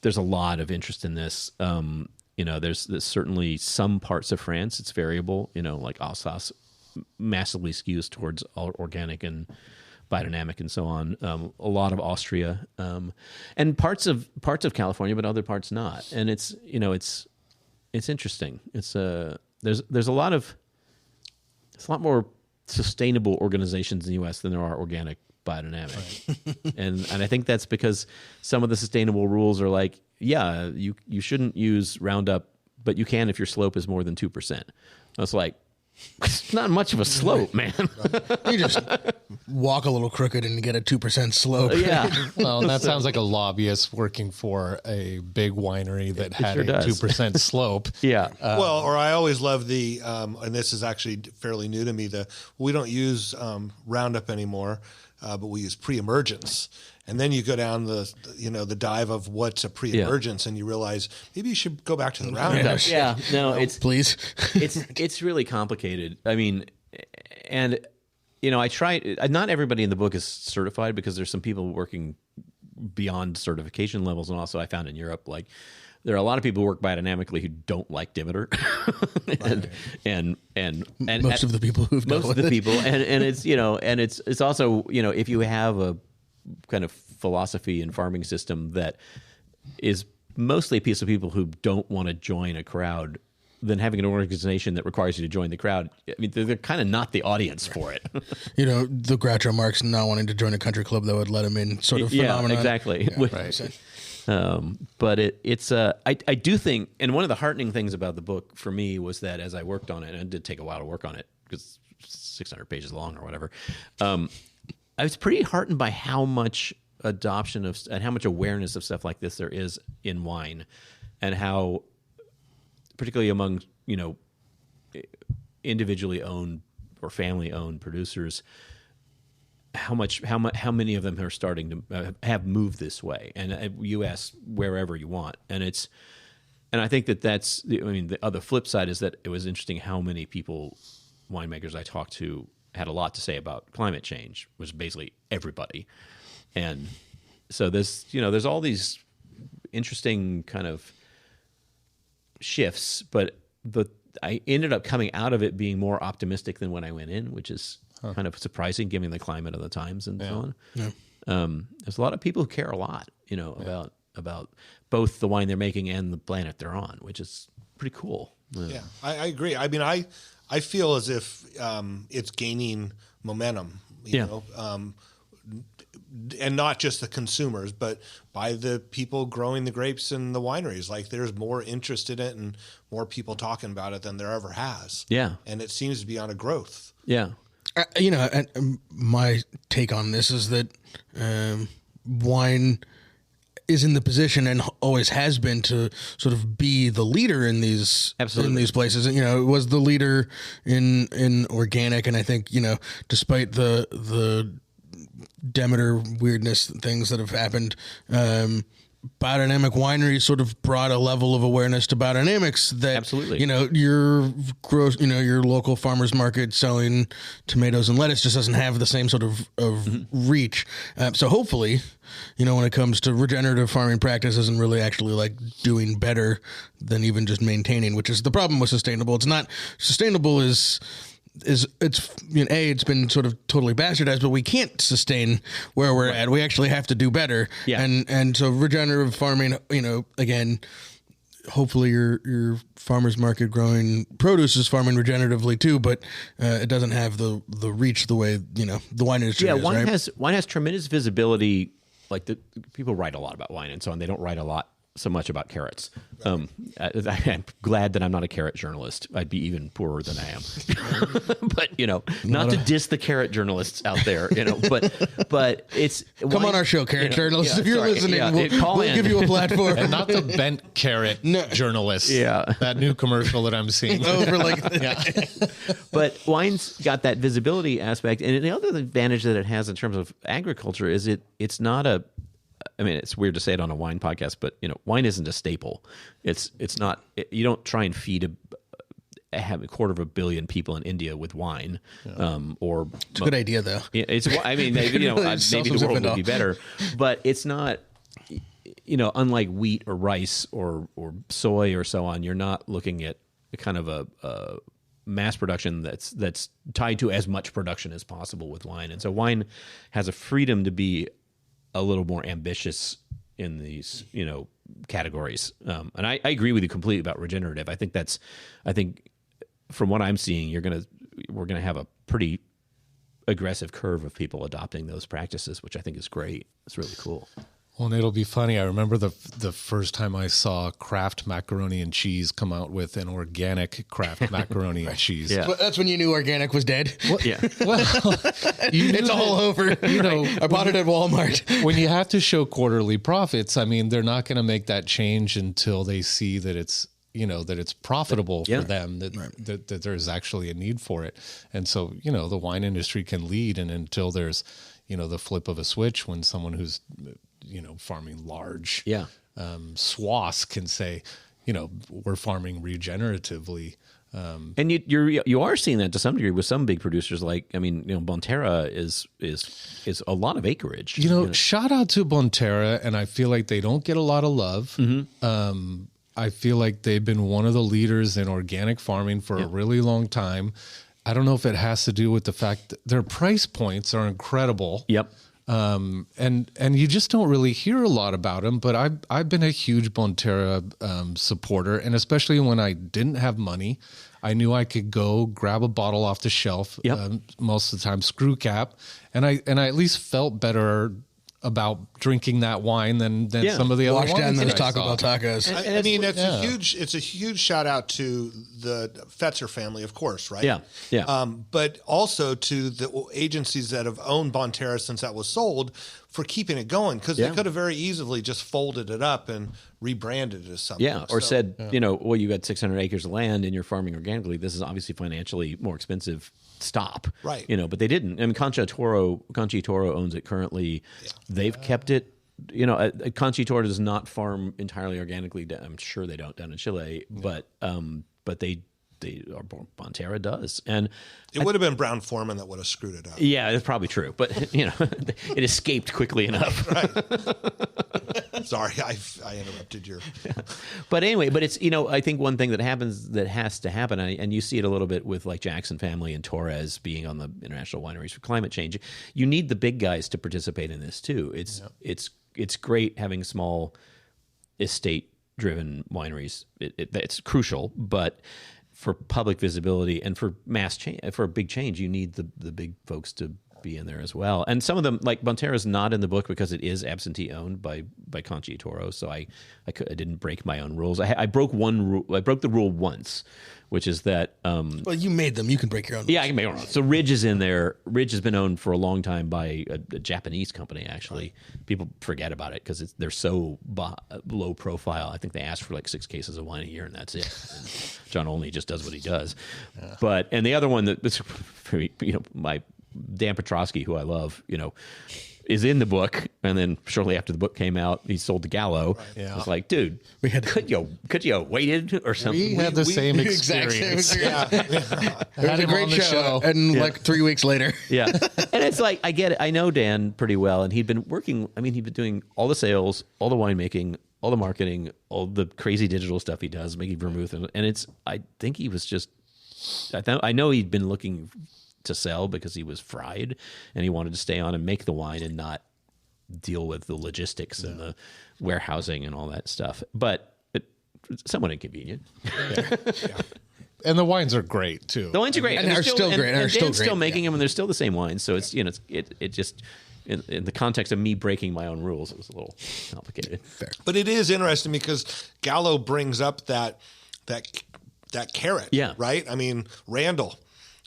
there's a lot of interest in this. There's certainly some parts of France, it's variable, like Alsace massively skews towards organic and biodynamic and so on. A lot of Austria, and parts of California, but other parts not. And it's interesting. It's there's a lot more sustainable organizations in the U.S. than there are organic biodynamic. Right. and I think that's because some of the sustainable rules are like, you shouldn't use Roundup, but you can if your slope is more than 2%. It's like, it's not much of a slope, man. You just walk a little crooked and get a 2% slope. Yeah. Well, that sounds like a lobbyist working for a big winery that had sure a does. 2% slope. Yeah. Or I always love and this is actually fairly new to me, we don't use Roundup anymore, but we use pre-emergence. And then you go down the dive of what's a pre-emergence, and you realize maybe you should go back to the Roundup. Yeah. No, Please. it's really complicated. I mean, and I try. Not everybody in the book is certified because there's some people working beyond certification levels, and also I found in Europe, like there are a lot of people who work biodynamically who don't like Demeter, and most of the people who've dealt with it. and it's and it's also if you have a kind of philosophy and farming system that is mostly a piece of people who don't want to join a crowd than having an organization that requires you to join the crowd. I mean, they're kind of not the audience for it. You know, the Groucho Marx not wanting to join a country club that would let him in sort of phenomenon. Yeah, exactly. But I do think, and one of the heartening things about the book for me was that as I worked on it, and it did take a while to work on it because it's 600 pages long or whatever, I was pretty heartened by how much adoption of and how much awareness of stuff like this there is in wine, and how, particularly among, you know, individually owned or family owned producers, how many of them are starting to have moved this way. And you ask wherever you want, and I think that's, I mean, the other flip side is that it was interesting how many people, winemakers I talked to, had a lot to say about climate change, which is basically everybody. And so there's all these interesting kind of shifts, but I ended up coming out of it being more optimistic than when I went in, which is kind of surprising given the climate of the times and so on. Yeah. There's a lot of people who care a lot, you know, about both the wine they're making and the planet they're on, which is pretty cool. Yeah, I agree. I mean, I feel as if it's gaining momentum, you know, and not just the consumers, but by the people growing the grapes in the wineries. Like, there's more interest in it and more people talking about it than there ever has. Yeah. And it seems to be on a growth. Yeah. You know, my take on this is that wine is in the position and always has been to sort of be the leader in these places. You know, it was the leader in organic, and I think, you know, despite the Demeter weirdness things that have happened, biodynamic wineries sort of brought a level of awareness to biodynamics that, you know, your local farmer's market selling tomatoes and lettuce just doesn't have the same sort of reach. So hopefully, you know, when it comes to regenerative farming practices and really actually like doing better than even just maintaining, which is the problem with sustainable. It's not sustainable it's you know, it's been sort of totally bastardized, but we can't sustain where we're at. We actually have to do better. Yeah. And so regenerative farming, you know, again, hopefully your farmer's market growing produce is farming regeneratively too, but it doesn't have the reach the way, you know, the wine industry is, wine has tremendous visibility. Like, the people write a lot about wine and so on. They don't write a lot so much about carrots. I'm glad that I'm not a carrot journalist. I'd be even poorer than I am. But, you know, not to diss the carrot journalists out there, you know, but it's... Come on our show, carrot journalists. If you're listening, we'll give you a platform. And not the bent carrot journalists. Yeah. That new commercial that I'm seeing. But wine's got that visibility aspect. And the other advantage that it has in terms of agriculture is it's not a... I mean, it's weird to say it on a wine podcast, but, you know, wine isn't a staple. It's not. You don't try and feed have 250 million people in India with wine. Or it's a good idea, though. It's. I mean, maybe, you know, maybe the world would be better, but it's not. You know, unlike wheat or rice or soy or so on, you're not looking at kind of a mass production that's tied to as much production as possible with wine, and so wine has a freedom to be a little more ambitious in these, you know, categories. And I agree with you completely about regenerative. I think from what I'm seeing, we're gonna have a pretty aggressive curve of people adopting those practices, which I think is great. It's really cool. Well, and it'll be funny. I remember the first time I saw Kraft macaroni and cheese come out with an organic Kraft macaroni and cheese. Yeah. Well, that's when you knew organic was dead. Yeah. Well, it's all over. You know, I bought it at Walmart. When you have to show quarterly profits, I mean, they're not going to make that change until they see that it's, you know, that it's profitable for them, that there's actually a need for it. And so, you know, the wine industry can lead, and until there's, you know, the flip of a switch when someone who's, you know, farming large swaths can say, you know, we're farming regeneratively. And you are seeing that to some degree with some big producers. Like, I mean, you know, Bonterra is a lot of acreage. You know, shout out to Bonterra, and I feel like they don't get a lot of love. Mm-hmm. I feel like they've been one of the leaders in organic farming for a really long time. I don't know if it has to do with the fact that their price points are incredible. Yep. And you just don't really hear a lot about them. But I've been a huge Bonterra supporter, and especially when I didn't have money, I knew I could go grab a bottle off the shelf. Most of the time, screw cap, and I at least felt better about drinking that wine than some of the other wines. Wash down those Taco Bell tacos. I mean, it's a huge shout out to the Fetzer family, of course, right? Yeah. But also to the agencies that have owned Bonterra since that was sold for keeping it going, because they could have very easily just folded it up and rebranded it as something. Yeah, or said, well, you got 600 acres of land and you're farming organically. This is obviously financially more expensive. Stop. Right. But they didn't. I mean, Concha Toro owns it currently. Yeah. They've kept it. Concha Toro does not farm entirely organically. I'm sure they don't down in Chile, but they Bonterra does, and it would have been Brown Forman that would have screwed it up. Yeah, that's probably true, but it escaped quickly enough. Right. Sorry, I interrupted your. But anyway, it's I think one thing that happens that has to happen, and you see it a little bit with like Jackson family and Torres being on the International Wineries for Climate Change. You need the big guys to participate in this too. It's great having small estate-driven wineries. It's crucial, but for public visibility and for mass change, for a big change, you need the big folks to be in there as well. And some of them, like Bonterra, is not in the book because it is absentee owned by Concha Toro. So I didn't break my own rules. I broke one rule. I broke the rule once, which is that. Well, you made them. You can break your own rules. Yeah, I can make my own rules. So Ridge is in there. Ridge has been owned for a long time by a Japanese company. Actually, people forget about it because they're so low profile. I think they ask for like 6 cases of wine a year, and that's it. And John Olney just does what he does. Yeah. And the other one that's my Dan Petrosky, who I love, is in the book, and then shortly after the book came out, he sold to Gallo. Right. Yeah. It's like, dude, could you have waited or something? We had the same experience. It was a great show, and like 3 weeks later. Yeah, and it's like, I get it. I know Dan pretty well, and he'd been working. I mean, he'd been doing all the sales, all the winemaking, all the marketing, all the crazy digital stuff he does, making vermouth, and I think he was just. I know he'd been looking to sell because he was fried and he wanted to stay on and make the wine and not deal with the logistics and the warehousing and all that stuff. But it's somewhat inconvenient. Yeah. And the wines are great too. The wines are great, and they're still great. And Dan's still making them, and they're still the same wines. So it's it just in the context of me breaking my own rules, it was a little complicated. Fair. But it is interesting because Gallo brings up that carrot. Yeah. Right. I mean, Randall.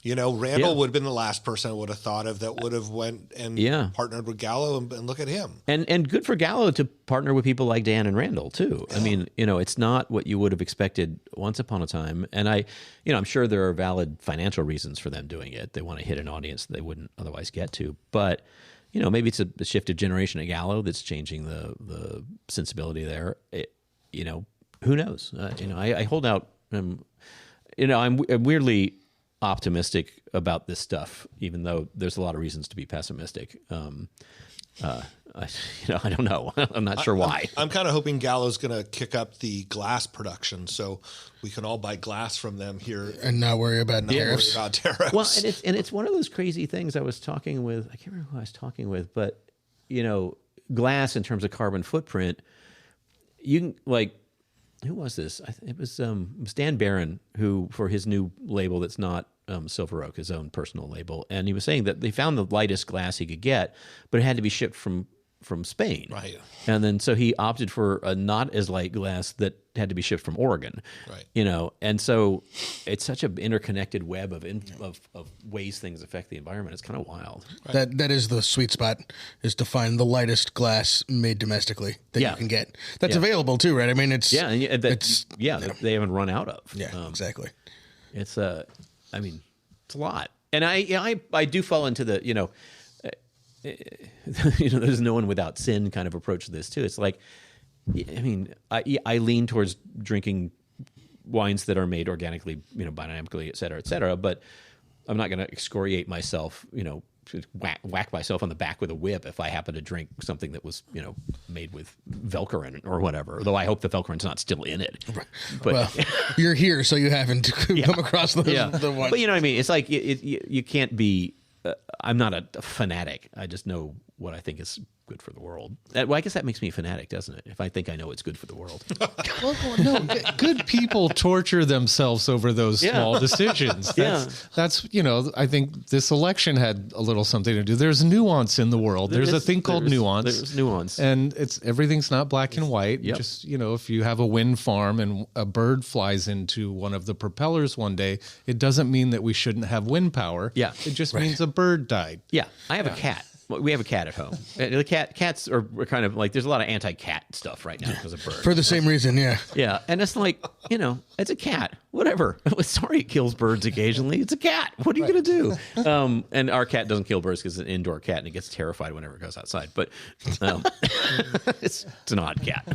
Randall would have been the last person I would have thought of that would have went and partnered with Gallo, and look at him. And good for Gallo to partner with people like Dan and Randall too. Yeah. I mean, it's not what you would have expected once upon a time. And I'm sure there are valid financial reasons for them doing it. They want to hit an audience they wouldn't otherwise get to. But maybe it's a shift of generation at Gallo that's changing the sensibility there. Who knows? I hold out. I'm weirdly optimistic about this stuff, even though there's a lot of reasons to be pessimistic. I don't know. I'm not sure why. I'm kind of hoping Gallo's going to kick up the glass production, so we can all buy glass from them here and not worry about tariffs. Well, and it's one of those crazy things. I was talking with, I can't remember who I was talking with, but glass in terms of carbon footprint, you can who was this? It was Dan Barron, who for his new label that's not Silver Oak, his own personal label, and he was saying that they found the lightest glass he could get, but it had to be shipped from Spain. Right. And then so he opted for a not as light glass that had to be shipped from Oregon. Right. And so it's such an interconnected web of ways things affect the environment. It's kind of wild. Right. That is the sweet spot, is to find the lightest glass made domestically that you can get. That's available too, right? I mean, it's they haven't run out of. Yeah, exactly. It's a lot. And I do fall into the there's no one without sin kind of approach to this too. It's like, I lean towards drinking wines that are made organically, biodynamically, et cetera, but I'm not going to excoriate myself, whack myself on the back with a whip if I happen to drink something that was, made with Velcorin or whatever. Though I hope the Velcorin's not still in it. Right. But you're here, so you haven't come across the one. But you know what I mean? It's like you can't be. I'm not a fanatic. I just know what I think is good for the world. Well, I guess that makes me a fanatic, doesn't it? If I think I know what's good for the world. Well, no, good people torture themselves over those small decisions. That's I think this election had a little something to do. There's nuance in the world. There's a thing called nuance. There's nuance. And everything's not black and white. Yep. Just, if you have a wind farm and a bird flies into one of the propellers one day, it doesn't mean that we shouldn't have wind power. Yeah. It just means a bird died. Yeah. I have a cat. We have a cat at home. The cats are kind of like, there's a lot of anti-cat stuff right now because of birds. For the same reason, yeah. Yeah, and it's like, it's a cat. Whatever. Sorry, it kills birds occasionally. It's a cat. What are you going to do? And our cat doesn't kill birds because it's an indoor cat and it gets terrified whenever it goes outside. But it's an odd cat.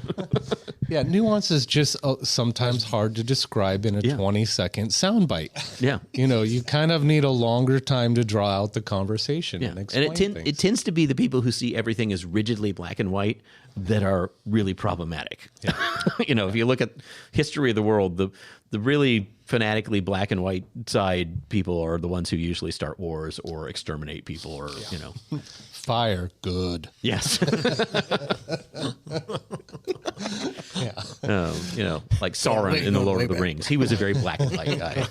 Yeah, nuance is just sometimes hard to describe in a 20-second soundbite. Yeah. You kind of need a longer time to draw out the conversation and explain things. It tends to be the people who see everything as rigidly black and white that are really problematic. Yeah. If you look at history of the world, the really fanatically black and white side people are the ones who usually start wars or exterminate people or, Fire, good. Yes. Like Sauron in The Lord of the Rings. He was a very black and white guy.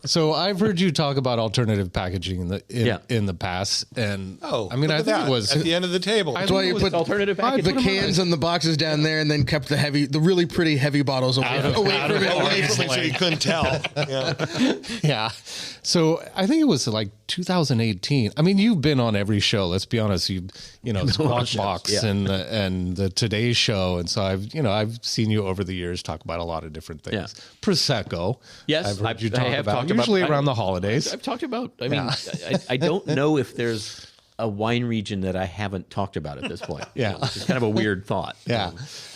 So I've heard you talk about alternative packaging in the past, and I think it was at the end of the table. That's why you put alternative packaging. the cans and the boxes down there, and then kept the really pretty heavy bottles away from it, so you couldn't tell. Yeah. So I think it was like 2018. I mean, you've been on every show. Let's be honest. Squawk Box and the Today Show, and so I've seen you over the years talk about a lot of different things. Yeah. Prosecco. Yes, I've heard you I have about talked usually about, around the holidays. I've talked about. I mean, I don't know if there's a wine region that I haven't talked about at this point. Yeah, it's kind of a weird thought. Yeah.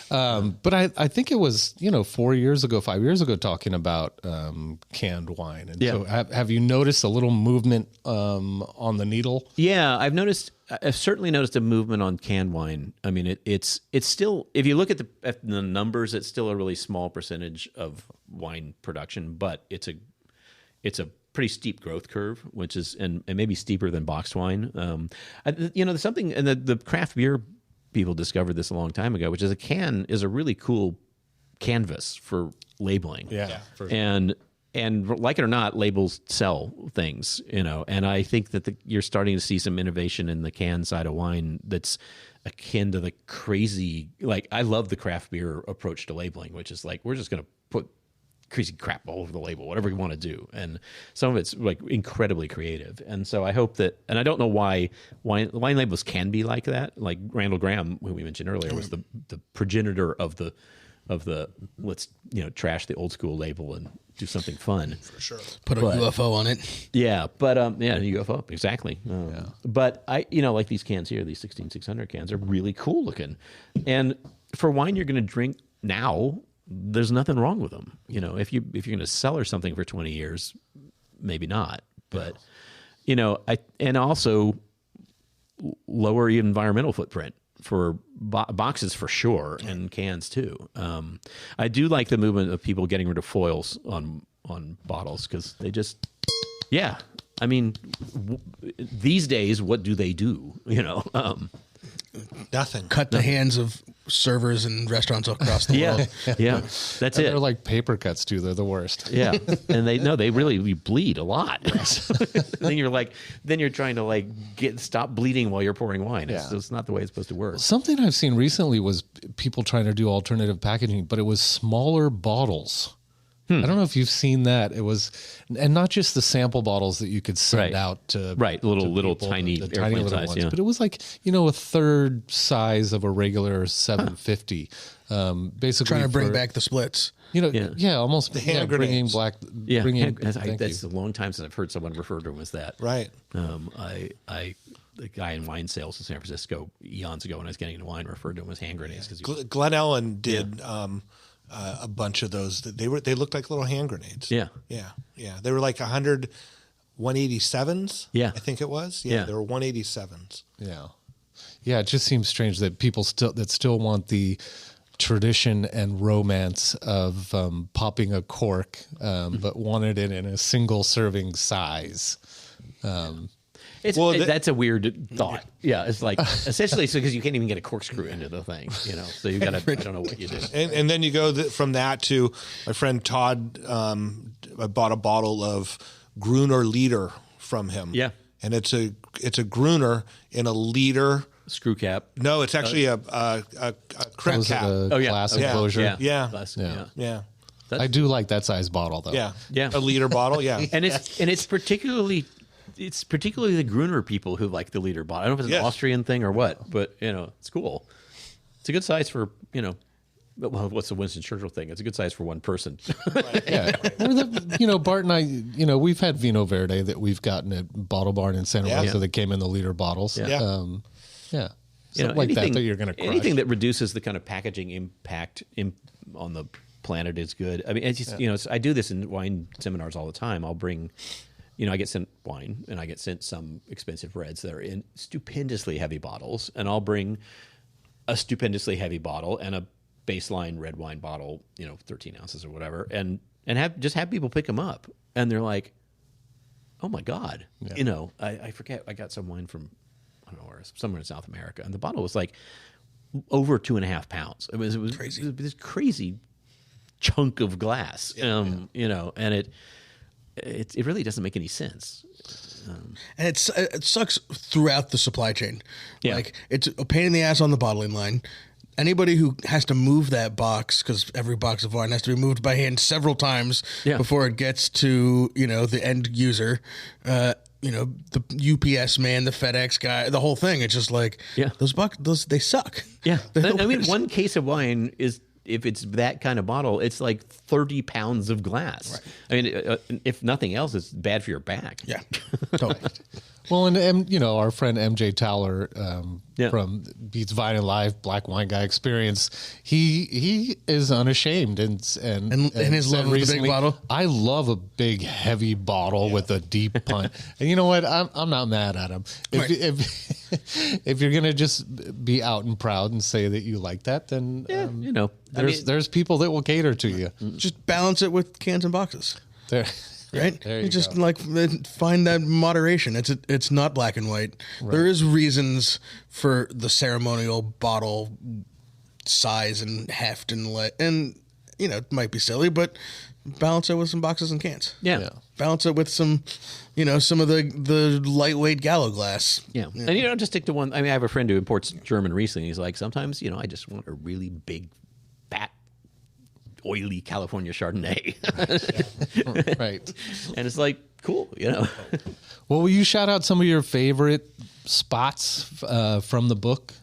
But I think it was 5 years ago talking about canned wine, and so have you noticed a little movement on the needle? Yeah, I've certainly noticed a movement on canned wine. I mean, it's still, if you look at the numbers, it's still a really small percentage of wine production, but it's a pretty steep growth curve, which is and maybe steeper than boxed wine. There's something, and the craft beer people discovered this a long time ago, which is a can is a really cool canvas for labeling. Yeah. And like it or not, labels sell things, and I think that you're starting to see some innovation in the can side of wine that's akin to the crazy, like, I love the craft beer approach to labeling, which is like, we're just going to put crazy crap all over the label, whatever we want to do. And some of it's like incredibly creative. And so I hope that, and I don't know why wine labels can be like that. Like Randall Graham, who we mentioned earlier, was the progenitor of the let's trash the old school label and do something fun. For sure. Put a UFO on it. Yeah, but UFO, exactly. But I like these cans here, these 16600 cans are really cool looking. And for wine you're going to drink now, there's nothing wrong with them. If you're going to cellar something for 20 years, maybe not. But and also lower environmental footprint for boxes for sure, and cans too. I do like the movement of people getting rid of foils on bottles because they just, I mean, these days, what do they do? Nothing. Cut the hands of servers and restaurants across the world. Yeah, that's it. They're like paper cuts too. They're the worst. Yeah, and they really bleed a lot. then you're trying to stop bleeding while you're pouring wine. It's not the way it's supposed to work. Something I've seen recently was people trying to do alternative packaging, but it was smaller bottles. I don't know if you've seen that. It was, and not just the sample bottles that you could send out to little people, tiny the airplane little size, ones. But it was like a third size of a regular 750. Basically, Trying to bring back the splits. Almost the hand bringing grenades. That's a long time since I've heard someone refer to them as that. Right. The guy in wine sales in San Francisco eons ago when I was getting into wine referred to them as hand grenades. Glen Ellen did a bunch of those. They looked like little hand grenades. Yeah. They were like 187s. Yeah, I think it was. They were 187s. Yeah. It just seems strange that people still want the tradition and romance of popping a cork, but wanted it in a single serving size. That's a weird thought. Yeah, it's like essentially because you can't even get a corkscrew into the thing, So you got to. I don't know what you do. And then you go from that to my friend Todd. I bought a bottle of Gruner Liter from him. Yeah, and it's a Gruner in a liter screw cap. No, it's actually a crimp cap. Glass enclosure. Yeah. Glass, yeah. I do like that size bottle though. Yeah, a liter bottle. Yeah, and it's particularly the Gruner people who like the liter bottle. I don't know if it's an Austrian thing or what, but it's cool. It's a good size for Well, what's the Winston Churchill thing? It's a good size for one person. Yeah. Bart and I, we've had Vino Verde that we've gotten at Bottle Barn in Santa Rosa that came in the liter bottles. Yeah. Something like that you're going to crush. Anything that reduces the kind of packaging impact on the planet is good. I mean, it's just, I do this in wine seminars all the time. I'll bring, I get sent wine and I get sent some expensive reds that are in stupendously heavy bottles, and I'll bring a stupendously heavy bottle and a baseline red wine bottle, 13 ounces or whatever, and have people pick them up, and they're like, "Oh my God!" I forget. I got some wine from I don't know where, somewhere in South America, and the bottle was like over 2.5 pounds. It was crazy. It was this crazy chunk of glass, and it really doesn't make any sense. And it sucks throughout the supply chain. Yeah. Like, it's a pain in the ass on the bottling line. Anybody who has to move that box, because every box of wine has to be moved by hand several times before it gets to the end user. The UPS man, the FedEx guy, the whole thing. It's just like those they suck. Yeah, I mean, one case of wine is, if it's that kind of bottle, it's like 30 pounds of glass. Right. I mean, if nothing else, it's bad for your back. Yeah, totally. Well, and our friend MJ Towler from Beats Vine and Live Black Wine Guy Experience, he is unashamed and his love of the big bottle. I love a big heavy bottle with a deep punch. And you know what? I'm not mad at him. If you're gonna just be out and proud and say that you like that, then there's people that will cater to you. Just balance it with cans and boxes. There. Right? There you just go. Find that moderation. It's not black and white. Right. There is reasons for the ceremonial bottle size and heft and it might be silly, but balance it with some boxes and cans. Yeah. Balance it with some some of the lightweight Gallo glass. Yeah. And you don't just stick to one. I mean, I have a friend who imports German Riesling. He's like, sometimes, I just want a really big, fat, oily California Chardonnay. Right. And it's like, cool, Well, will you shout out some of your favorite spots from the book?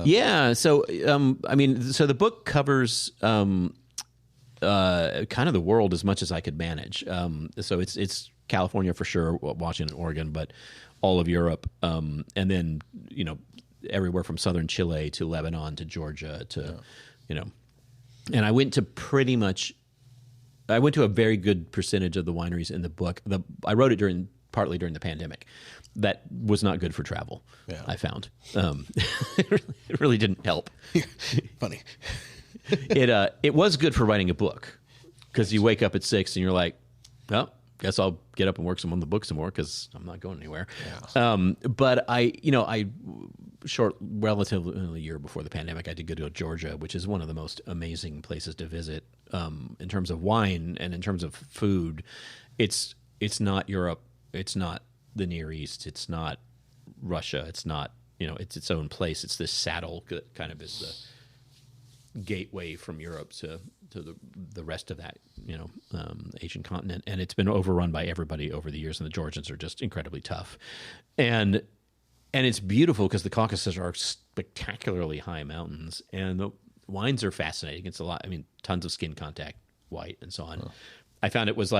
Yeah. So, so the book covers kind of the world as much as I could manage. So it's California for sure, Washington, Oregon, but all of Europe. And then, everywhere from southern Chile to Lebanon to Georgia to, and I went to a very good percentage of the wineries in the book. I wrote it partly during the pandemic. That was not good for travel, I found. It really didn't help. Funny. It was good for writing a book, because you wake up at 6 and you're like, well, guess I'll get up and work on the book some more because I'm not going anywhere. Yeah. But relatively a year before the pandemic, I did go to Georgia, which is one of the most amazing places to visit in terms of wine and in terms of food. It's not Europe. It's not the Near East. It's not Russia. It's not, it's its own place. It's this saddle that kind of is the gateway from Europe to the rest of that, Asian continent. And it's been overrun by everybody over the years. And the Georgians are just incredibly tough. And it's beautiful because the Caucasus are spectacularly high mountains, and the wines are fascinating. It's tons of skin contact, white, and so on. Oh. I found it's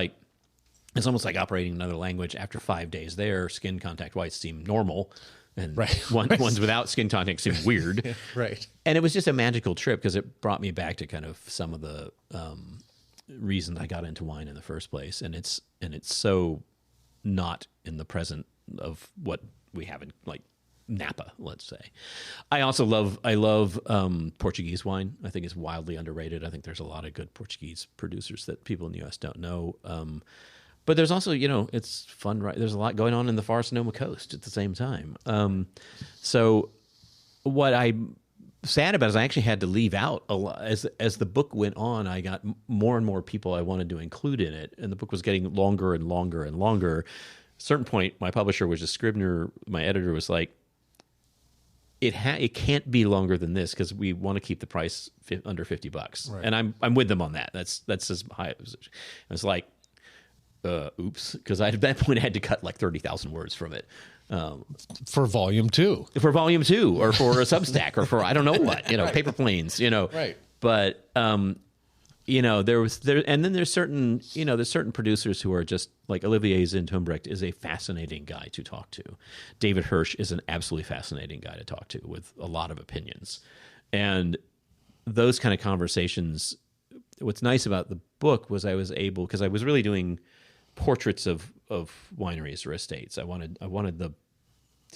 almost like operating another language. After 5 days there, skin contact whites seem normal, and ones without skin contact seem weird. Right. And it was just a magical trip because it brought me back to kind of some of the reasons I got into wine in the first place, and it's so not in the present of what we have in like Napa, let's say. I love Portuguese wine. I think it's wildly underrated. I think there's a lot of good Portuguese producers that people in the U.S. don't know. But there's also, it's fun, right? There's a lot going on in the far Sonoma coast at the same time. So what I'm sad about is I actually had to leave out a lot. As the book went on, I got more and more people I wanted to include in it, and the book was getting longer and longer and longer. At a certain point, my publisher, which is Scribner, my editor, was like, it can't be longer than this because we want to keep the price under $50. Right. And I'm with them on that. That's as high as it. It's like, oops, because at that point I had to cut like 30,000 words from it. For volume 2. For volume 2, or for a Substack, or for I don't know what, paper planes, Right. But there's certain producers who are just like Olivier Zintumbrecht is a fascinating guy to talk to. David Hirsch is an absolutely fascinating guy to talk to with a lot of opinions. And those kind of conversations, what's nice about the book was I was able, because I was really doing portraits of wineries or estates. I wanted to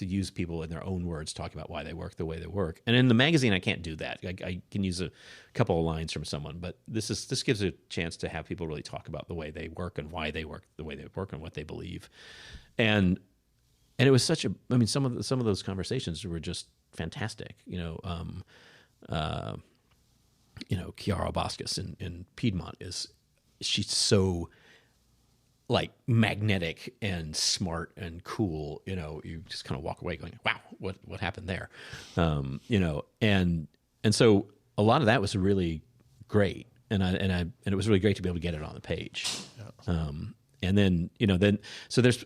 use people in their own words talking about why they work the way they work. And in the magazine, I can't do that. I can use a couple of lines from someone, but this gives a chance to have people really talk about the way they work and why they work the way they work and what they believe. And it was some of those conversations were just fantastic. Chiara Boscus in Piedmont she's so like magnetic and smart and cool, you just kind of walk away going, wow, what happened there? And so a lot of that was really great. And it was really great to be able to get it on the page. Yeah. And then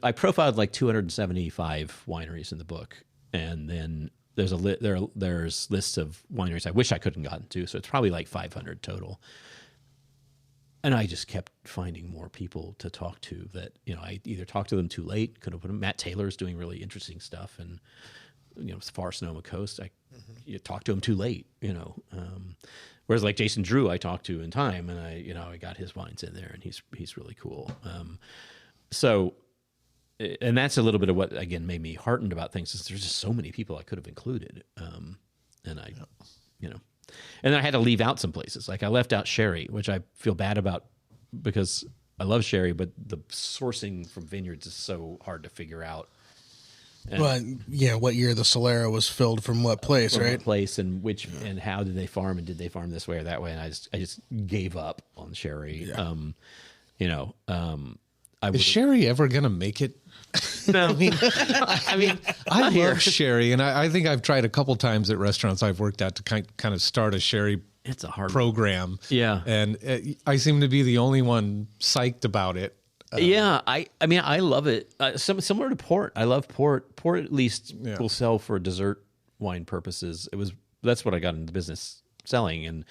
I profiled like 275 wineries in the book. And then there's there's lists of wineries I wish I couldn't gotten to. So it's probably like 500 total. And I just kept finding more people to talk to that, I either talked to them too late, could have put them. Matt Taylor's doing really interesting stuff, and far Sonoma coast. You talked to him too late, whereas like Jason Drew, I talked to in time, and I got his wines in there, and he's really cool. And that's a little bit of what again made me heartened about things. Is there's just so many people I could have included, and I. And then I had to leave out some places. Like I left out sherry, which I feel bad about because I love sherry, but the sourcing from vineyards is so hard to figure out. And what year the Solera was filled from what place, from right? What place and and how did they farm, and did they farm this way or that way? And I just gave up on sherry. Yeah. Is sherry ever going to make it? No, I love sherry, and I think I've tried a couple times at restaurants I've worked at to kind of start a sherry it's a hard program. Yeah. And I seem to be the only one psyched about it. I love it. Similar to port. I love port. Port at least will sell for dessert wine purposes. That's what I got into business selling. And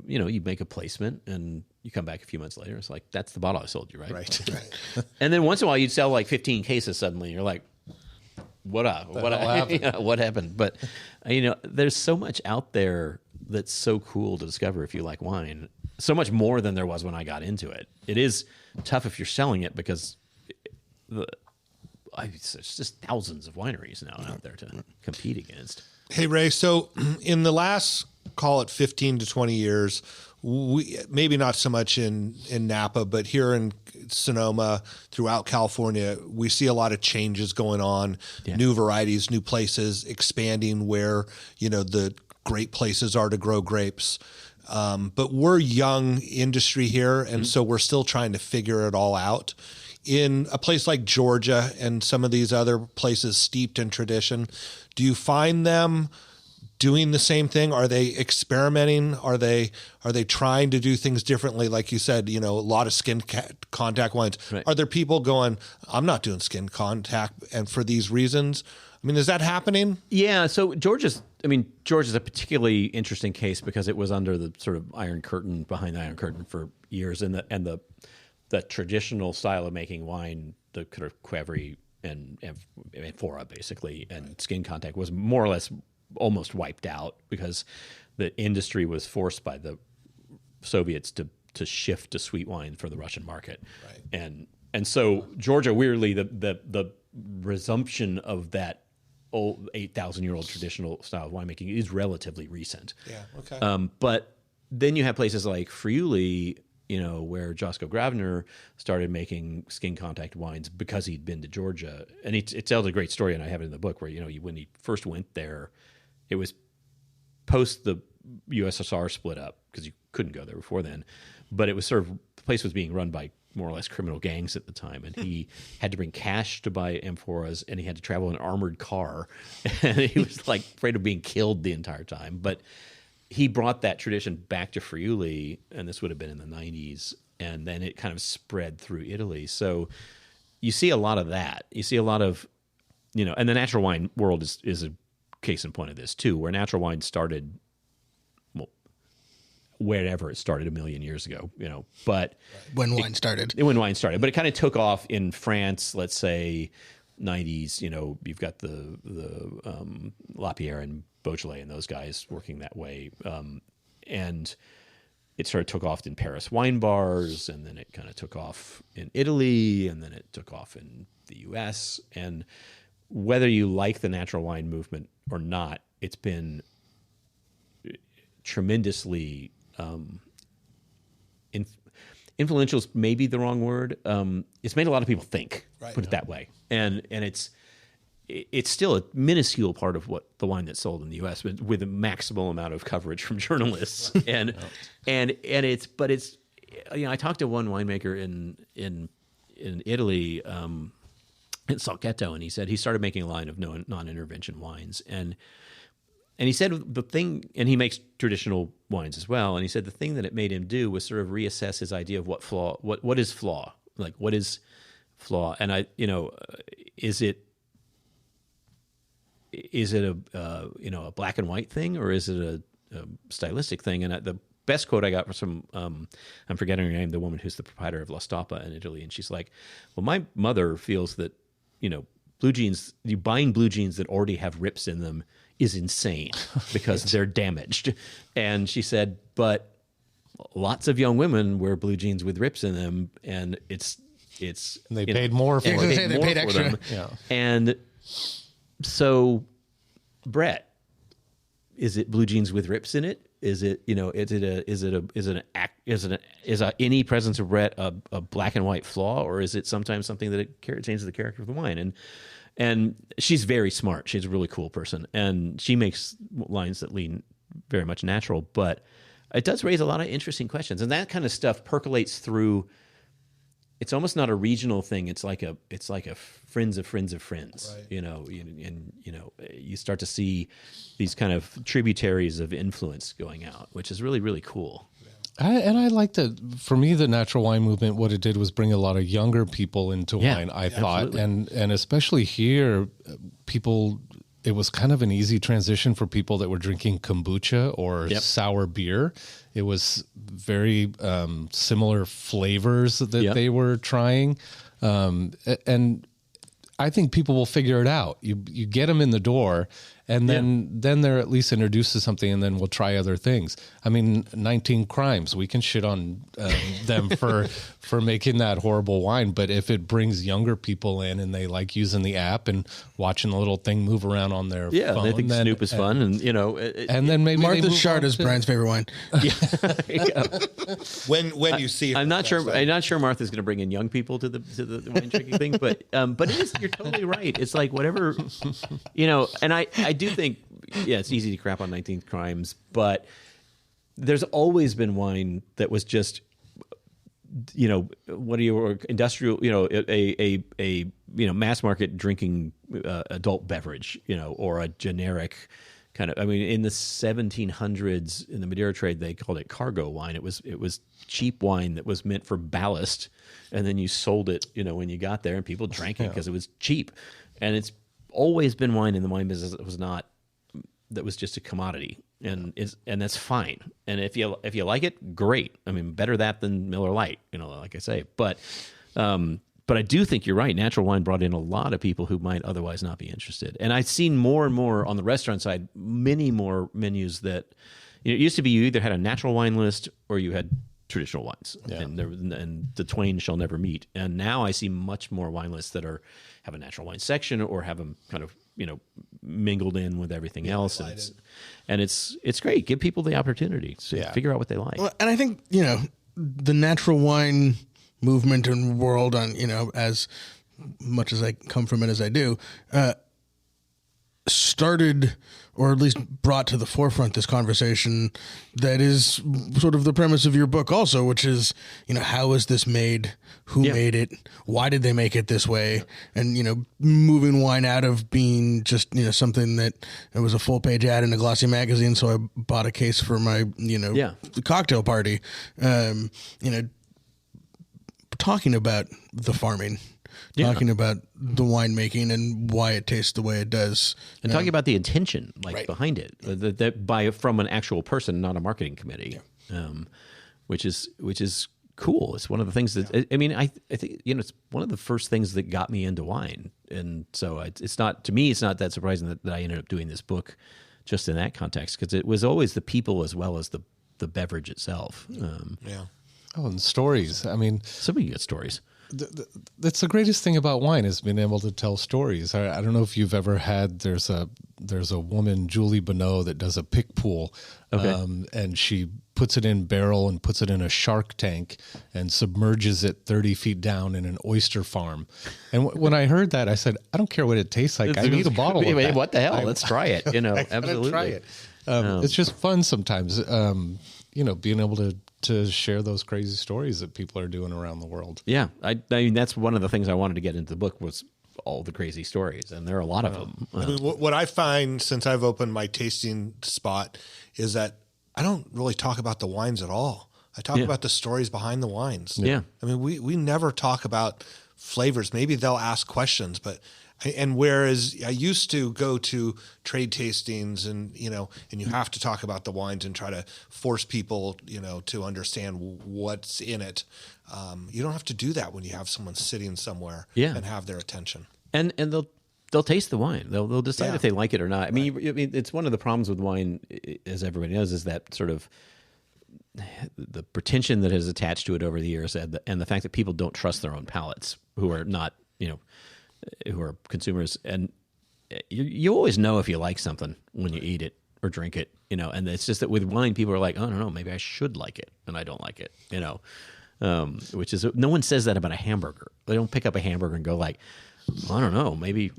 you make a placement and you come back a few months later. It's like, that's the bottle I sold you, right? Right. And then once in a while you'd sell like 15 cases suddenly. You're like, what happened? What happened? But there's so much out there that's so cool to discover if you like wine. So much more than there was when I got into it. It is tough if you're selling it because there's just thousands of wineries now out there to compete against. Hey, Ray, so in the last, call it 15 to 20 years, maybe not so much in Napa, but here in Sonoma, throughout California, we see a lot of changes going on, new varieties, new places, expanding where, the great places are to grow grapes. But we're young industry here, and so we're still trying to figure it all out. In a place like Georgia and some of these other places steeped in tradition, do you find them doing the same thing? Are they experimenting? Are they trying to do things differently? Like you said, a lot of skin contact wines. Right. Are there people going, I'm not doing skin contact, and for these reasons? Is that happening? Yeah. So Georgia's a particularly interesting case because it was under the sort of behind the Iron Curtain for years, and the traditional style of making wine, the kind of Qvevri and amphora basically, and skin contact was more or less almost wiped out because the industry was forced by the Soviets to shift to sweet wine for the Russian market. Right. And so Georgia, weirdly, the resumption of that old 8,000-year-old traditional style of winemaking is relatively recent. Yeah. Okay. But then you have places like Friuli where Josko Gravner started making skin contact wines because he'd been to Georgia. And it tells a great story, and I have it in the book, where, when he first went there, it was post the USSR split up, because you couldn't go there before then. But it was the place was being run by more or less criminal gangs at the time, and he had to bring cash to buy amphoras, and he had to travel in an armored car, and he was like afraid of being killed the entire time. But he brought that tradition back to Friuli, and this would have been in the 90s, and then it kind of spread through Italy. So you see a lot of that. You see a lot of, and the natural wine world is a case in point of this too, where natural wine started, wherever it started a million years ago, but when wine started, but it kind of took off in France, let's say 90s, you've got the Lapierre and Beaujolais and those guys working that way. And it sort of took off in Paris wine bars, and then it kind of took off in Italy, and then it took off in the US. And whether you like the natural wine movement or not, it's been tremendously influential is maybe the wrong word. It's made a lot of people think, put it that way. And it's still a minuscule part of what the wine that's sold in the U.S., but with a maximal amount of coverage from journalists. and it's I talked to one winemaker in Italy, in Salcetto, and he said he started making a line of non-intervention wines, and he said the thing, and he makes traditional wines as well, and he said the thing that it made him do was sort of reassess his idea of what is flaw, like what is flaw, and is it a black and white thing, or is it a stylistic thing? And the best quote I got was from I'm forgetting her name, the woman who's the proprietor of La Stoppa in Italy, and she's like, well, my mother feels that blue jeans, you buying blue jeans that already have rips in them is insane because they're damaged. And she said, but lots of young women wear blue jeans with rips in them, and it's and they paid more for it. They paid extra. Them. Yeah. And so, Brett, is it blue jeans with rips in it? Is it any presence of Brett a black and white flaw, or is it sometimes something that changes the character of the wine? And she's very smart. She's a really cool person, and she makes wines that lean very much natural, but it does raise a lot of interesting questions, and that kind of stuff percolates through. It's almost not a regional thing. It's like a friends of friends of friends. Right. You start to see these kind of tributaries of influence going out, which is really, really cool. I like that. For me, the natural wine movement, what it did was bring a lot of younger people into wine, I thought. And especially here, people, it was kind of an easy transition for people that were drinking kombucha or sour beer. It was very similar flavors that they were trying. And I think people will figure it out. You get them in the door, and then they're at least introduced to something, and then we'll try other things. I mean, 19 Crimes, we can shit on them for making that horrible wine, but if it brings younger people in and they like using the app and watching the little thing move around on their phone, they think Snoop is fun, and then maybe Martha's Chard is Brian's favorite wine. When you see her, I'm not sure Martha's going to bring in young people to the wine drinking thing, but it is, you're totally right. It's like whatever, and I do think, it's easy to crap on 19th Crimes, but there's always been wine that was just, industrial, a mass market drinking adult beverage, or a generic kind of. I mean, in the 1700s in the Madeira trade, they called it cargo wine. It was cheap wine that was meant for ballast, and then you sold it, when you got there, and people drank it because it was cheap. And it's always been wine in the wine business that was just a commodity, and that's fine. And if you like it, great. I mean, better that than Miller Lite, like I say. But I do think you're right. Natural wine brought in a lot of people who might otherwise not be interested. And I've seen more and more on the restaurant side, many more menus that it used to be you either had a natural wine list or you had traditional wines, and the twain shall never meet. And now I see much more wine lists that have a natural wine section or have them kind of mingled in with everything else, and it's great. Give people the opportunity to figure out what they like. Well, and I think the natural wine movement and world, on as much as I come from it as I do, started, or at least brought to the forefront, this conversation that is sort of the premise of your book also, which is, how is this made? Who made it? Why did they make it this way? And, moving wine out of being just, something that it was a full page ad in a glossy magazine. So I bought a case for my, cocktail party, talking about the farming. Talking about the winemaking and why it tastes the way it does, and talking about the intention behind it, that from an actual person, not a marketing committee, which is cool. It's one of the things that I think it's one of the first things that got me into wine, and so it's not that surprising that I ended up doing this book just in that context, because it was always the people as well as the beverage itself. And stories. I mean, so many good stories. That's the greatest thing about wine, is being able to tell stories. I don't know if you've ever had, there's a woman, Julie Bonneau, that does a pick pool, and she puts it in barrel and puts it in a shark tank and submerges it 30 feet down in an oyster farm. And when I heard that, I said, I don't care what it tastes like. I need a bottle of that. What the hell? Let's try it. Absolutely. Try it. It's just fun sometimes, being able to share those crazy stories that people are doing around the world. Yeah. I mean, that's one of the things I wanted to get into the book, was all the crazy stories. And there are a lot of them. I mean, what I find since I've opened my tasting spot is that I don't really talk about the wines at all. I talk about the stories behind the wines. Yeah. I mean, we never talk about flavors. Maybe they'll ask questions, and whereas I used to go to trade tastings and you have to talk about the wines and try to force people, to understand what's in it. You don't have to do that when you have someone sitting somewhere and have their attention. And they'll taste the wine. They'll decide if they like it or not. I mean, it's one of the problems with wine, as everybody knows, is that sort of the pretension that has attached to it over the years, and the fact that people don't trust their own palates, who are not, who are consumers. And you always know if you like something when you eat it or drink it, and it's just that with wine, people are like, oh, I don't know, maybe I should like it, and I don't like it, which is, no one says that about a hamburger. They don't pick up a hamburger and go like, I don't know, maybe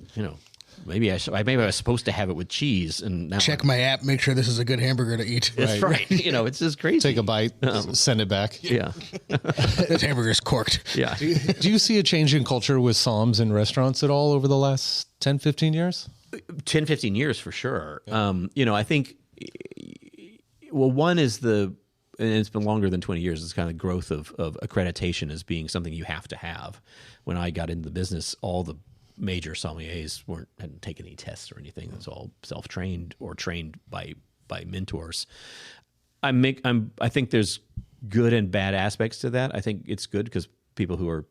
I was supposed to have it with cheese, and now check my app, make sure this is a good hamburger to eat. That's right. It's just crazy. Take a bite, send it back. Yeah. This hamburger's corked. Yeah. Do you see a change in culture with somms in restaurants at all over the last 10, 15 years? 10, 15 years for sure. Yeah. I think, one is and it's been longer than 20 years, it's kind of the growth of accreditation as being something you have to have. When I got into the business, all the major sommeliers hadn't taken any tests or anything. It was all self-trained or trained by mentors. I think there's good and bad aspects to that. I think it's good because people who are,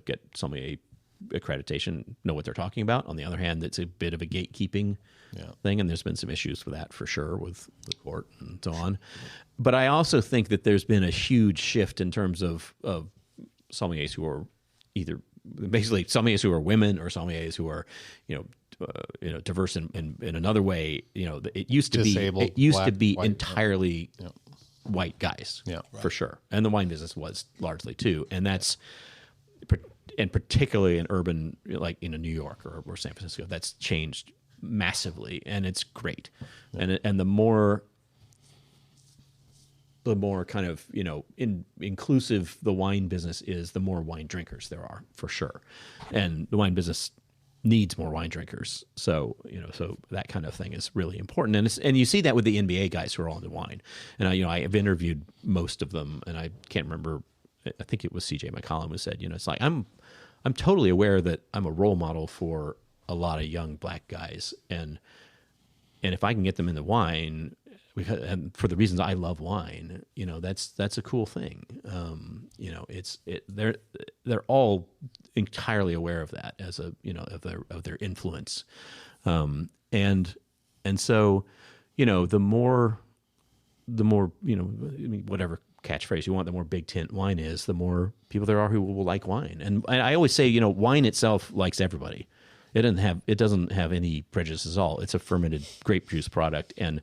get sommelier accreditation know what they're talking about. On the other hand, it's a bit of a gatekeeping thing, and there's been some issues with that for sure, with the court and so on. But I also think that there's been a huge shift in terms of sommeliers who are either basically sommeliers who are women or sommeliers who are, diverse in another way. It used to Disabled, be white, entirely white guys, for sure, and the wine business was largely too, and that's, and particularly in urban, like New York or San Francisco, that's changed massively, and it's great, and the more kind of, inclusive the wine business is, the more wine drinkers there are, for sure. And the wine business needs more wine drinkers. So, so that kind of thing is really important. And you see that with the NBA guys who are all into wine. And I have interviewed most of them, and I can't remember, I think it was CJ McCollum who said, it's like, I'm totally aware that I'm a role model for a lot of young black guys. And if I can get them into wine, and for the reasons I love wine, that's a cool thing. They're all entirely aware of that as a, of their influence. And so, the more, whatever catchphrase you want, the more big tent wine is, the more people there are who will like wine. And I always say, wine itself likes everybody. It doesn't have any prejudices at all. It's a fermented grape juice product, and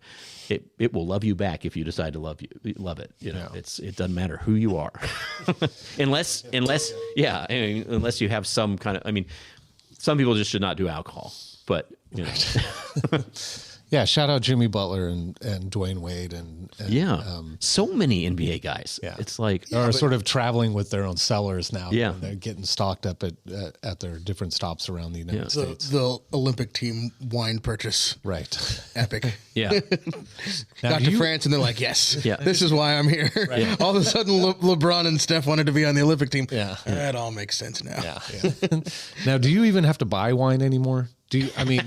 it will love you back if you decide to love it. You know, it doesn't matter who you are, unless you have some kind of. I mean, some people just should not do alcohol, but you know. Yeah, shout out Jimmy Butler and Dwayne Wade and so many NBA guys. Yeah. It's like are sort of traveling with their own cellars now. Yeah, they're getting stocked up at their different stops around the United States. The Olympic team wine purchase, right? Epic. Yeah. Got to France and they're like, yes, this is why I'm here. Right. All of a sudden, LeBron and Steph wanted to be on the Olympic team. Yeah, that all makes sense now. Yeah. Now, do you even have to buy wine anymore? Do you? I mean.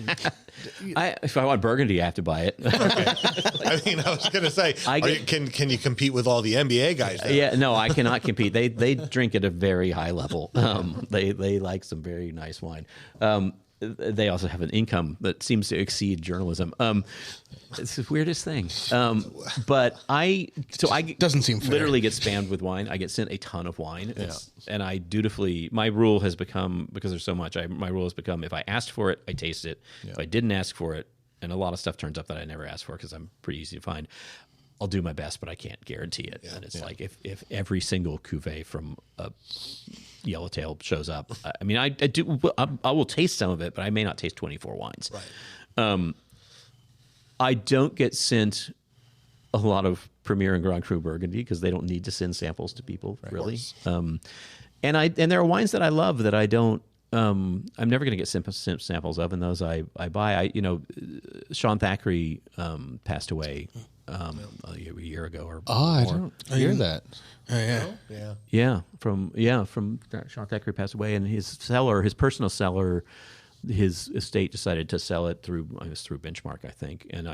If I want Burgundy, I have to buy it. I mean, I was going to say, can you compete with all the NBA guys? Yeah, no, I cannot compete. They drink at a very high level. They like some very nice wine. They also have an income that seems to exceed journalism. It's the weirdest thing. But I doesn't seem fair. Literally get spammed with wine. I get sent a ton of wine, and I dutifully. My rule has become, because there's so much. My rule has become: if I asked for it, I taste it. If I didn't ask for it, and a lot of stuff turns up that I never asked for because I'm pretty easy to find, I'll do my best, but I can't guarantee it. And it's like if every single cuvee from a Yellowtail shows up, I mean, I will taste some of it, but I may not taste 24 wines. Right. I don't get sent a lot of Premier and Grand Cru Burgundy because they don't need to send samples to people, really. And there are wines that I love that I don't. I'm never going to get samples of, and those I buy. Sean Thackeray passed away a year ago or I more. don't hear that. From Sean Thackeray passed away, and his personal cellar, his estate decided to sell it through Benchmark, I think, and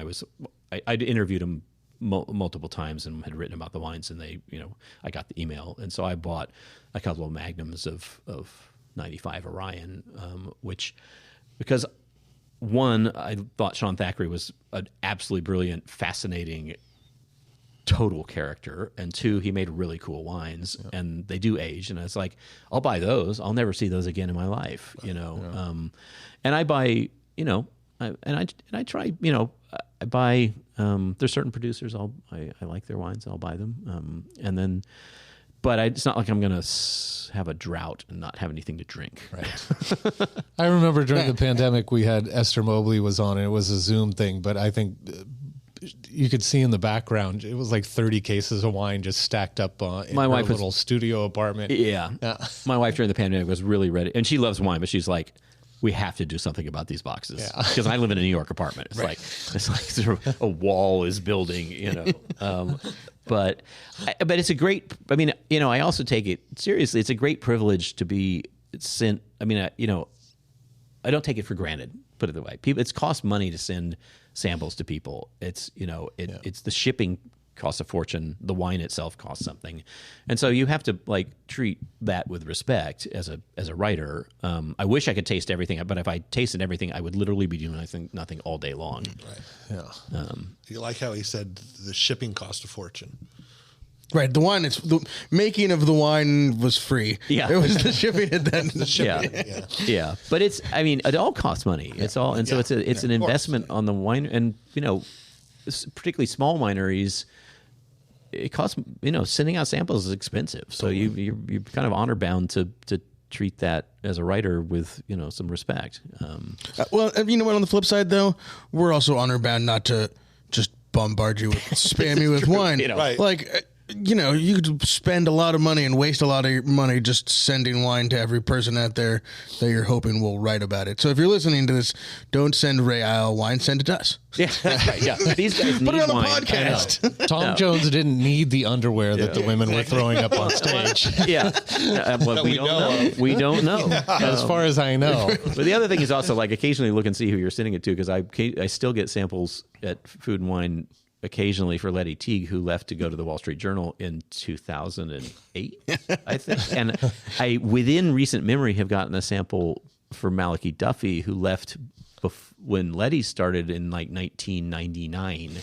I'd interviewed him multiple times and had written about the wines, and I got the email, and so I bought a couple of magnums of 95 Orion, because one, I thought Sean Thackeray was an absolutely brilliant, fascinating, total character, and two, he made really cool wines, and they do age, and it's like, I'll buy those. I'll never see those again in my life, and I buy, I try, I buy. There's certain producers I like their wines. I'll buy them, and then. But it's not like I'm going to have a drought and not have anything to drink. Right. I remember during the pandemic, we had Esther Mobley was on, and it was a Zoom thing. But I think you could see in the background, it was like 30 cases of wine just stacked up in my wife's little studio apartment. Yeah. My wife during the pandemic was really ready. And she loves wine, but she's like, we have to do something about these boxes. Because I live in a New York apartment. It's like sort of a wall is building, But it's a great, I also take it seriously. It's a great privilege to be sent. I mean, I don't take it for granted, put it that way. It's cost money to send samples to people. It's, it's the shipping costs a fortune. The wine itself costs something. And so you have to treat that with respect as a writer. I wish I could taste everything, but if I tasted everything, I would literally be doing nothing all day long. Right. Yeah. You like how he said the shipping cost a fortune. Right, the making of the wine was free. Yeah, it was the shipping and then the shipping. Yeah. But it all costs money. It's all, and so it's an investment on the wine, and particularly small wineries. It costs, sending out samples is expensive. So you're kind of honor bound to treat that as a writer with, some respect. Well, on the flip side though, we're also honor bound not to just bombard you with spam you with wine. Right. You could spend a lot of money and waste a lot of your money just sending wine to every person out there that you're hoping will write about it. So if you're listening to this, don't send Ray Isle wine, send it to us. Yeah, that's right. Yeah, these guys need put it on the wine. podcast. Tom Jones didn't need the underwear that the women were throwing up on stage. We don't know. As far as I know. But the other thing is also occasionally look and see who you're sending it to, because I still get samples at Food and Wine occasionally for Letty Teague, who left to go to the Wall Street Journal in 2008, I think. And I, within recent memory, have gotten a sample for Malachi Duffy, who left when Letty started in like 1999.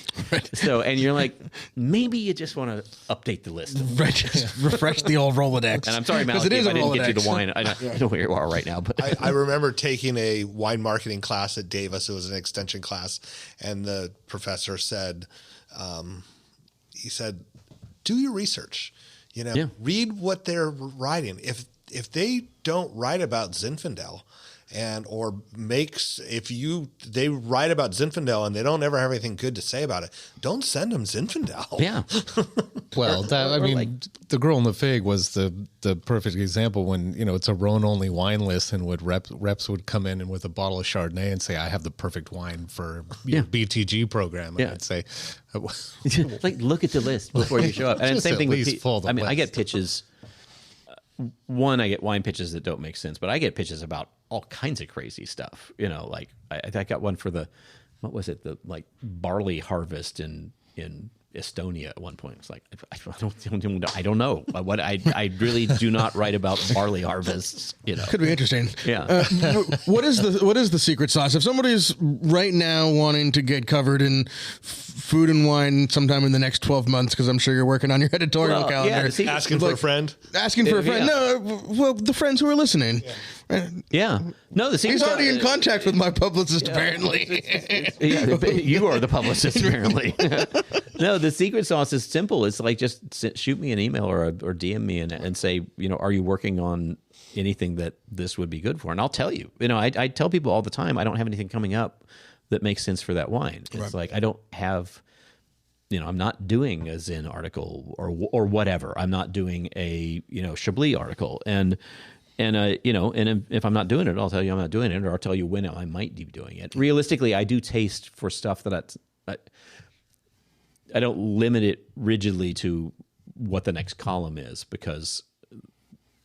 So, and you're like, maybe you just want to update the list. Right, just refresh the old Rolodex. And I'm sorry, Malak, if I didn't get you to wine. I know where you are right now. But I remember taking a wine marketing class at Davis. It was an extension class. And the professor said, he said, do your research. Read what they're writing. If they don't write about Zinfandel, if they write about Zinfandel and they don't ever have anything good to say about it, don't send them Zinfandel. Yeah. Well, the Girl and the Fig was the perfect example when, it's a Rhone only wine list, and reps would come in and with a bottle of Chardonnay and say, I have the perfect wine for your BTG program. And I'd say, like, look at the list before you show up. And same thing with list. I get pitches. I get wine pitches that don't make sense, but I get pitches about all kinds of crazy stuff. Like I got one for the barley harvest in Estonia at one point. It's like I don't know what I really do not write about barley harvests. Could be interesting. Yeah. What is the secret sauce? If somebody's right now wanting to get covered in food and wine sometime in the next 12 months, because I'm sure you're working on your editorial calendar. Asking for a friend. Asking for a friend. No, the friends who are listening. Yeah. No, the secret He's already in contact with my publicist, apparently. You are the publicist, apparently. No, the secret sauce is simple. It's like just shoot me an email or DM me and say, are you working on anything that this would be good for? And I'll tell you. I tell people all the time, I don't have anything coming up that makes sense for that wine. It's like I don't have, I'm not doing a Zin article or whatever. I'm not doing a Chablis article, and if I'm not doing it, I'll tell you I'm not doing it, or I'll tell you when I might be doing it. Realistically, I do taste for stuff that I don't limit it rigidly to what the next column is, because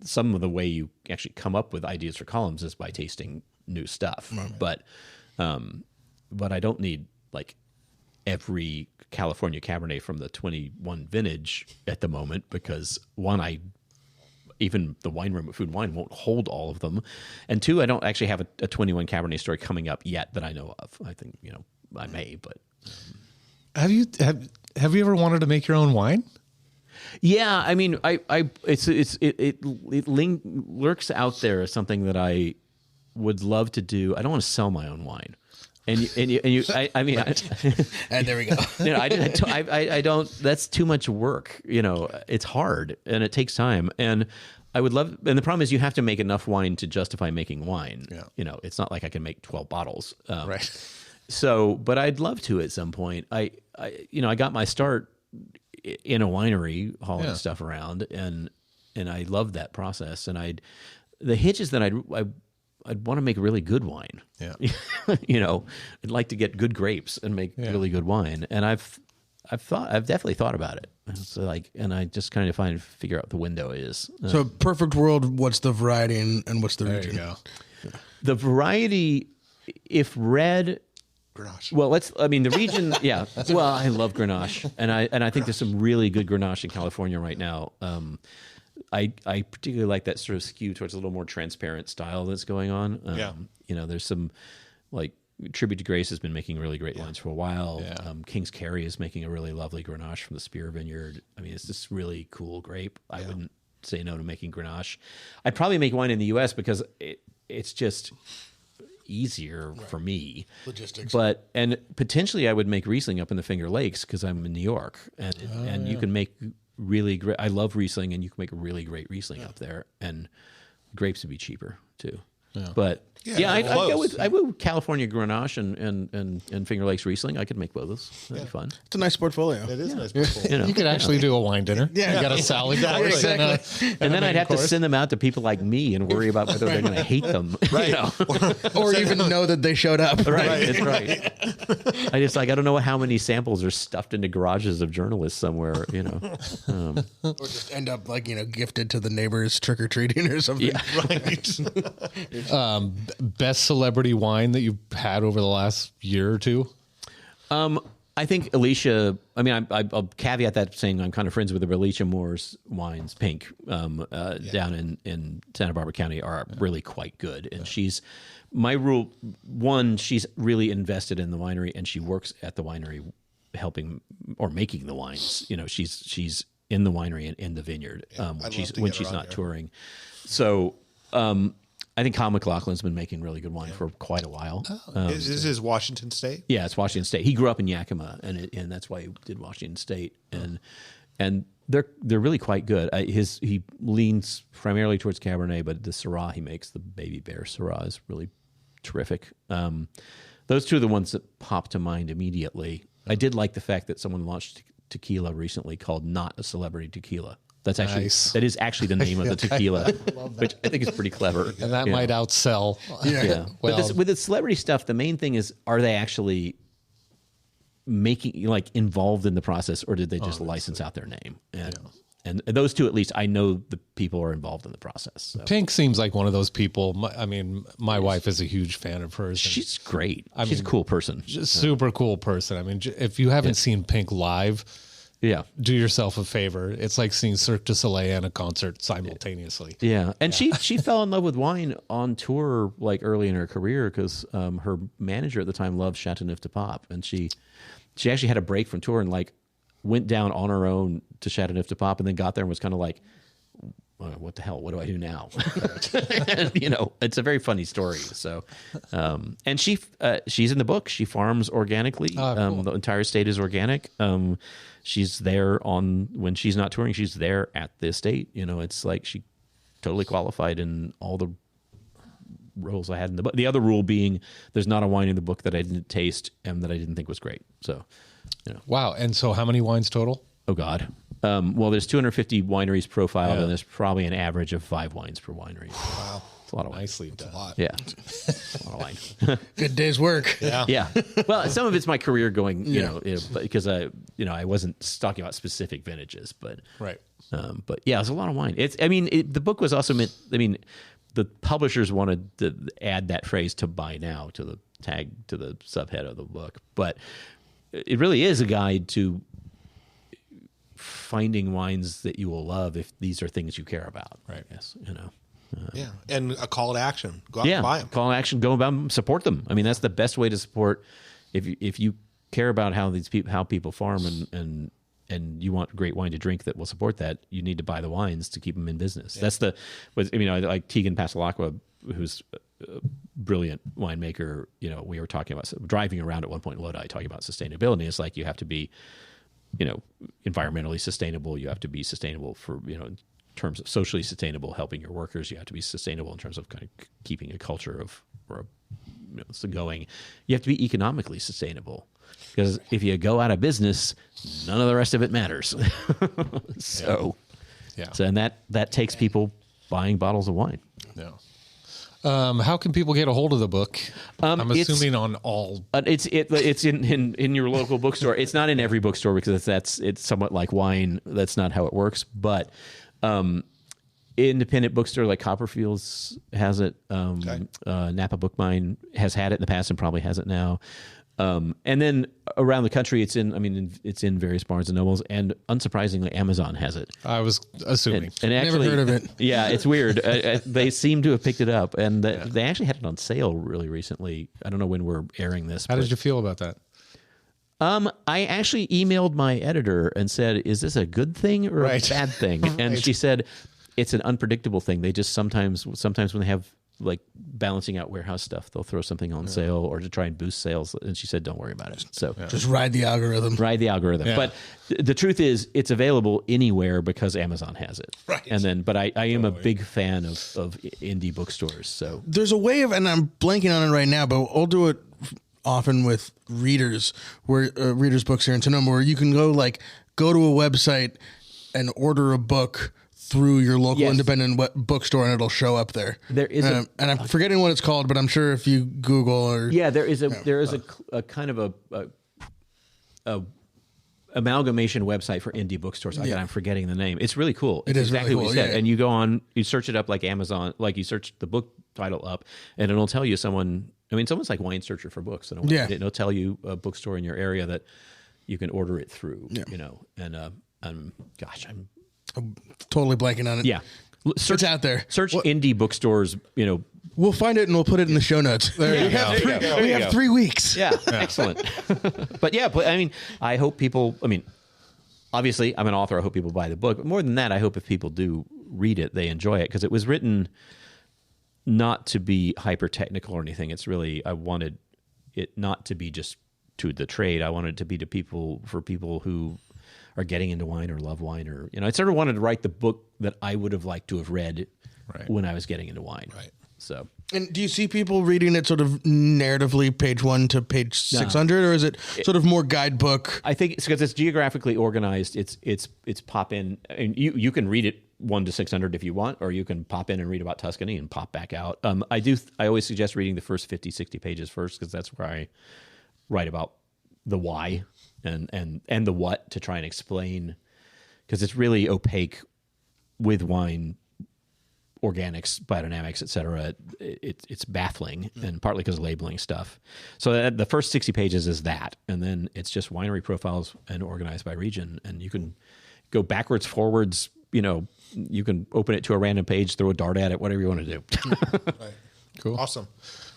some of the way you actually come up with ideas for columns is by tasting new stuff. Right. But I don't need like every California Cabernet from the 21 vintage at the moment, because one, even the wine room at Food and Wine won't hold all of them, and two, I don't actually have a 21 Cabernet story coming up yet that I know of. I think I may, but have you ever wanted to make your own wine? Yeah, I mean, it lurks out there as something that I would love to do. I don't want to sell my own wine. And you, I mean, and there we go. I don't. That's too much work. It's hard and it takes time. And I would love. And the problem is, you have to make enough wine to justify making wine. Yeah. It's not like I can make 12 bottles. Right. So, but I'd love to at some point. I got my start in a winery hauling stuff around, and I loved that process. And the hitch is that I'd want to make really good wine. Yeah. I'd like to get good grapes and make really good wine. And I've definitely thought about it. So and I just kind of figure out what the window is. So perfect world, what's the variety and what's the region? There you go. The variety, if red, Grenache. Well, the region, yeah. Well, I love Grenache, and I think there's some really good Grenache in California right now. I particularly like that sort of skew towards a little more transparent style that's going on. There's some Tribute to Grace has been making really great wines for a while. Yeah. King's Kerry is making a really lovely Grenache from the Spear Vineyard. I mean, it's this really cool grape. I wouldn't say no to making Grenache. I'd probably make wine in the U.S. because it's just easier for me. Logistics. And potentially I would make Riesling up in the Finger Lakes because I'm in New York, and you can make really great. I love Riesling, and you can make a really great Riesling up there, and grapes would be cheaper too. Yeah. But I'd go with California Grenache and Finger Lakes Riesling. I could make both of those. That'd be fun. It's a nice portfolio. It is a nice portfolio. You could actually do a wine dinner. Yeah. You got a salad. Exactly. And then I'd have to send them out to people like me and worry about whether they're going to hate them. Right. Or even know that they showed up. Right. That's right. I don't know how many samples are stuffed into garages of journalists somewhere, Or just end up gifted to the neighbors trick-or-treating or something. Right. Best celebrity wine that you've had over the last year or two? I I think Alicia. I mean, I'll caveat that saying I'm kind of friends with her. Alicia Moore's wines, Pink, down in Santa Barbara County, are really quite good. And she's my rule one. She's really invested in the winery, and she works at the winery, helping or making the wines. You know, she's in the winery and in the vineyard when she's not touring. So. I think Kyle McLaughlin's been making really good wine for quite a while. Is this Washington State? Yeah, it's Washington State. He grew up in Yakima, and that's why he did Washington State. And they're really quite good. He leans primarily towards Cabernet, but the Syrah he makes, the Baby Bear Syrah, is really terrific. Those two are the ones that pop to mind immediately. I did like the fact that someone launched tequila recently called Not a Celebrity Tequila. That's actually that is actually the name of the tequila, which I think is pretty clever. And that might outsell. Yeah. Well, but with the celebrity stuff, the main thing is, are they actually making involved in the process, or did they just license out their name? And those two, at least, I know the people are involved in the process. So. Pink seems like one of those people. My wife is a huge fan of hers. She's great. She's a cool person. Just super cool person. I mean, if you haven't seen Pink live. Yeah, do yourself a favor. It's like seeing Cirque du Soleil and a concert simultaneously. Yeah, and she fell in love with wine on tour early in her career because her manager at the time loved Chateauneuf du Pape, and she actually had a break from tour and went down on her own to Chateauneuf du Pape, and then got there and was kind of like, what the hell? What do I do now? And, it's a very funny story. So, and she's in the book. She farms organically. Cool. The entire state is organic. She's there when she's not touring. She's there at the estate. It's like she totally qualified in all the rules I had in the book. The other rule being, there's not a wine in the book that I didn't taste and that I didn't think was great. So, Wow. And so, how many wines total? Oh God. Well, there's 250 wineries profiled, and there's probably an average of 5 wines per winery. Wow. It's a lot of wine. Nicely done. Yeah. It's a lot of wine. Good day's work. Yeah. Yeah. Well, some of it's my career going, because I wasn't talking about specific vintages, but right. But yeah, it's a lot of wine. The book was also meant. The publishers wanted to add that phrase "to buy now" to the tag, to the subhead of the book, but it really is a guide to finding wines that you will love if these are things you care about. Right. Yes. Yeah, and a call to action. Go out and buy them. Call to action. Go about them. Support them. I mean, that's the best way to support. If you care about how people farm and you want great wine to drink that will support that, you need to buy the wines to keep them in business. Yeah. I like Tegan Passalacqua, who's a brilliant winemaker. We were talking about driving around at one point in Lodi, talking about sustainability. It's like you have to be, environmentally sustainable. You have to be sustainable for, in terms of socially sustainable, helping your workers. You have to be sustainable in terms of kind of keeping a culture going. You have to be economically sustainable, because if you go out of business, none of the rest of it matters. So and that takes people buying bottles of wine. Yeah. How can people get a hold of the book? I'm assuming on all. It's in your local bookstore. It's not in every bookstore because it's somewhat like wine. That's not how it works. But independent bookstore like Copperfield's has it. Napa Bookmine has had it in the past and probably has it now. And then around the country, it's in various Barnes and Nobles, and unsurprisingly, Amazon has it. I was assuming. And actually, never heard of it. Yeah, it's weird. They seem to have picked it up, and they actually had it on sale really recently. I don't know when we're airing this. How did you feel about that? I actually emailed my editor and said, "Is this a good thing or a bad thing?" And she said, "It's an unpredictable thing. They just sometimes when they have balancing out warehouse stuff, they'll throw something on sale or to try and boost sales." And she said, "Don't worry about it." So just ride the algorithm. Yeah. But the truth is, it's available anywhere because Amazon has it. Right. And then, but I am a big fan of indie bookstores. So there's a way of, and I'm blanking on it right now, but I'll do it often with readers books here in Sonoma, where you can go to a website and order a book through your local independent bookstore, and it'll show up there. There is, and I'm forgetting what it's called, but I'm sure if you Google or there is a kind of a amalgamation website for indie bookstores. Again, I'm forgetting the name. It's really cool. It's exactly really cool, what you said. And you go on, you search it up like Amazon, you search the book title up, and it'll tell you someone's like Wine Searcher for books. It'll tell you a bookstore in your area that you can order it through, and gosh, I'm totally blanking on it. yeah. It's out there. Search indie bookstores, We'll find it and we'll put it in the show notes. We have 3 weeks. Yeah, excellent. But I mean, I hope people, obviously I'm an author. I hope people buy the book. But more than that, I hope if people do read it, they enjoy it, because it was written not to be hyper technical or anything. It's really, I wanted it not to be just to the trade. I wanted it to be for people who are getting into wine or love wine, or, I sort of wanted to write the book that I would have liked to have read when I was getting into wine. Right. So, and do you see people reading it sort of narratively, page 1 to page 600, or is it sort of more guidebook? I think it's because it's geographically organized. It's pop in, and you can read it 1 to 600 if you want, or you can pop in and read about Tuscany and pop back out. I always suggest reading the first 50, 60 pages first, because that's where I write about the why and the what, to try and explain, because it's really opaque with wine, organics, biodynamics, et cetera. It's baffling, and partly because of labeling stuff. So the first 60 pages is that, and then it's just winery profiles and organized by region, and you can go backwards, forwards. You can open it to a random page, throw a dart at it, whatever you want to do. Right. Cool. Awesome.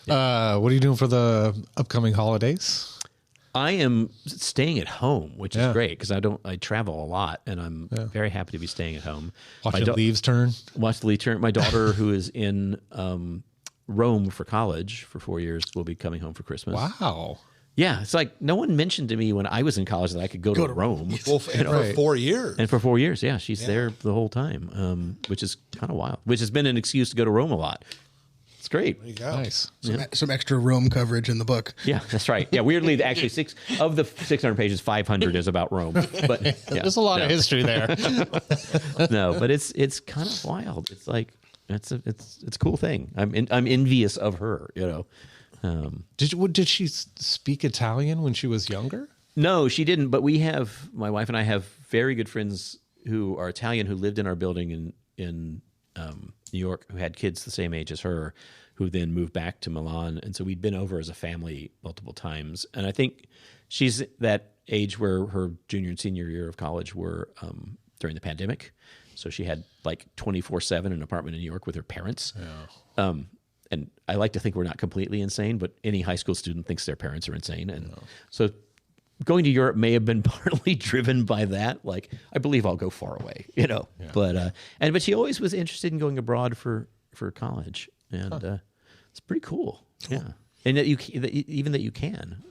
What are you doing for the upcoming holidays? I am staying at home, which is great, because I travel a lot, and I'm very happy to be staying at home. Watch the leaves turn. Watch the leaves turn. My daughter, who is in Rome for college for 4 years, will be coming home for Christmas. Wow. Yeah, it's like no one mentioned to me when I was in college that I could go to Rome. Well, for 4 years. And for 4 years, she's there the whole time, which is kind of wild, which has been an excuse to go to Rome a lot. It's great. There you go. Nice. Some extra Rome coverage in the book. Yeah, that's right. Yeah, weirdly, actually, 6 of the 600 pages, 500 is about Rome. But There's a lot of history there. No, but it's kind of wild. It's like it's a cool thing. I'm envious of her. Did she speak Italian when she was younger? No, she didn't. But my wife and I have very good friends who are Italian, who lived in our building in New York, who had kids the same age as her, who then moved back to Milan. And so we'd been over as a family multiple times. And I think she's that age where her junior and senior year of college were during the pandemic. So she had like 24/7 an apartment in New York with her parents. Yeah. And I like to think we're not completely insane, but any high school student thinks their parents are insane. And so going to Europe may have been partly driven by that. Like, I believe I'll go far away, But she always was interested in going abroad for college, and it's pretty cool. Yeah, and that you can.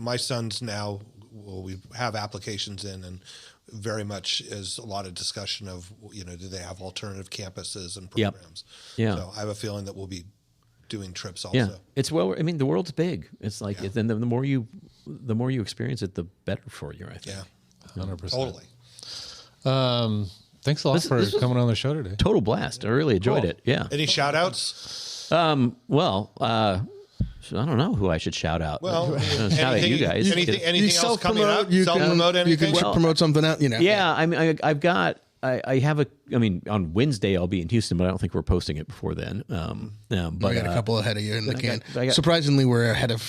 My son's now. Well, we have applications in, and very much is a lot of discussion of do they have alternative campuses and programs? Yeah. So I have a feeling that we'll be doing trips also. Yeah, it's the world's big. It's like, then the more you experience it, the better for you, I think. Yeah, 100%. Totally. Thanks a lot for coming on the show today. Total blast. I really enjoyed it. Yeah. Any shout outs? I don't know who I should shout out. Well, shout out you guys. Anything else coming up? Self-promote anything? You can promote something out, Yeah, I mean, I have on Wednesday I'll be in Houston, but I don't think we're posting it before then. But we got a couple ahead of you in the can. Surprisingly, we're ahead of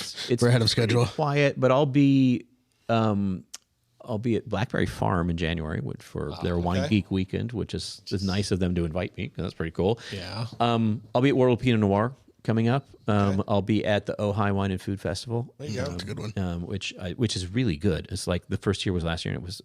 schedule. Quiet, but I'll be at Blackberry Farm in January for their Wine Geek weekend, which is nice of them to invite me. That's pretty cool. Yeah. I'll be at World Pinot Noir coming up. I'll be at the Ojai Wine and Food Festival. There you go. That's a good one. Which is really good. It's like the first year was last year, and it was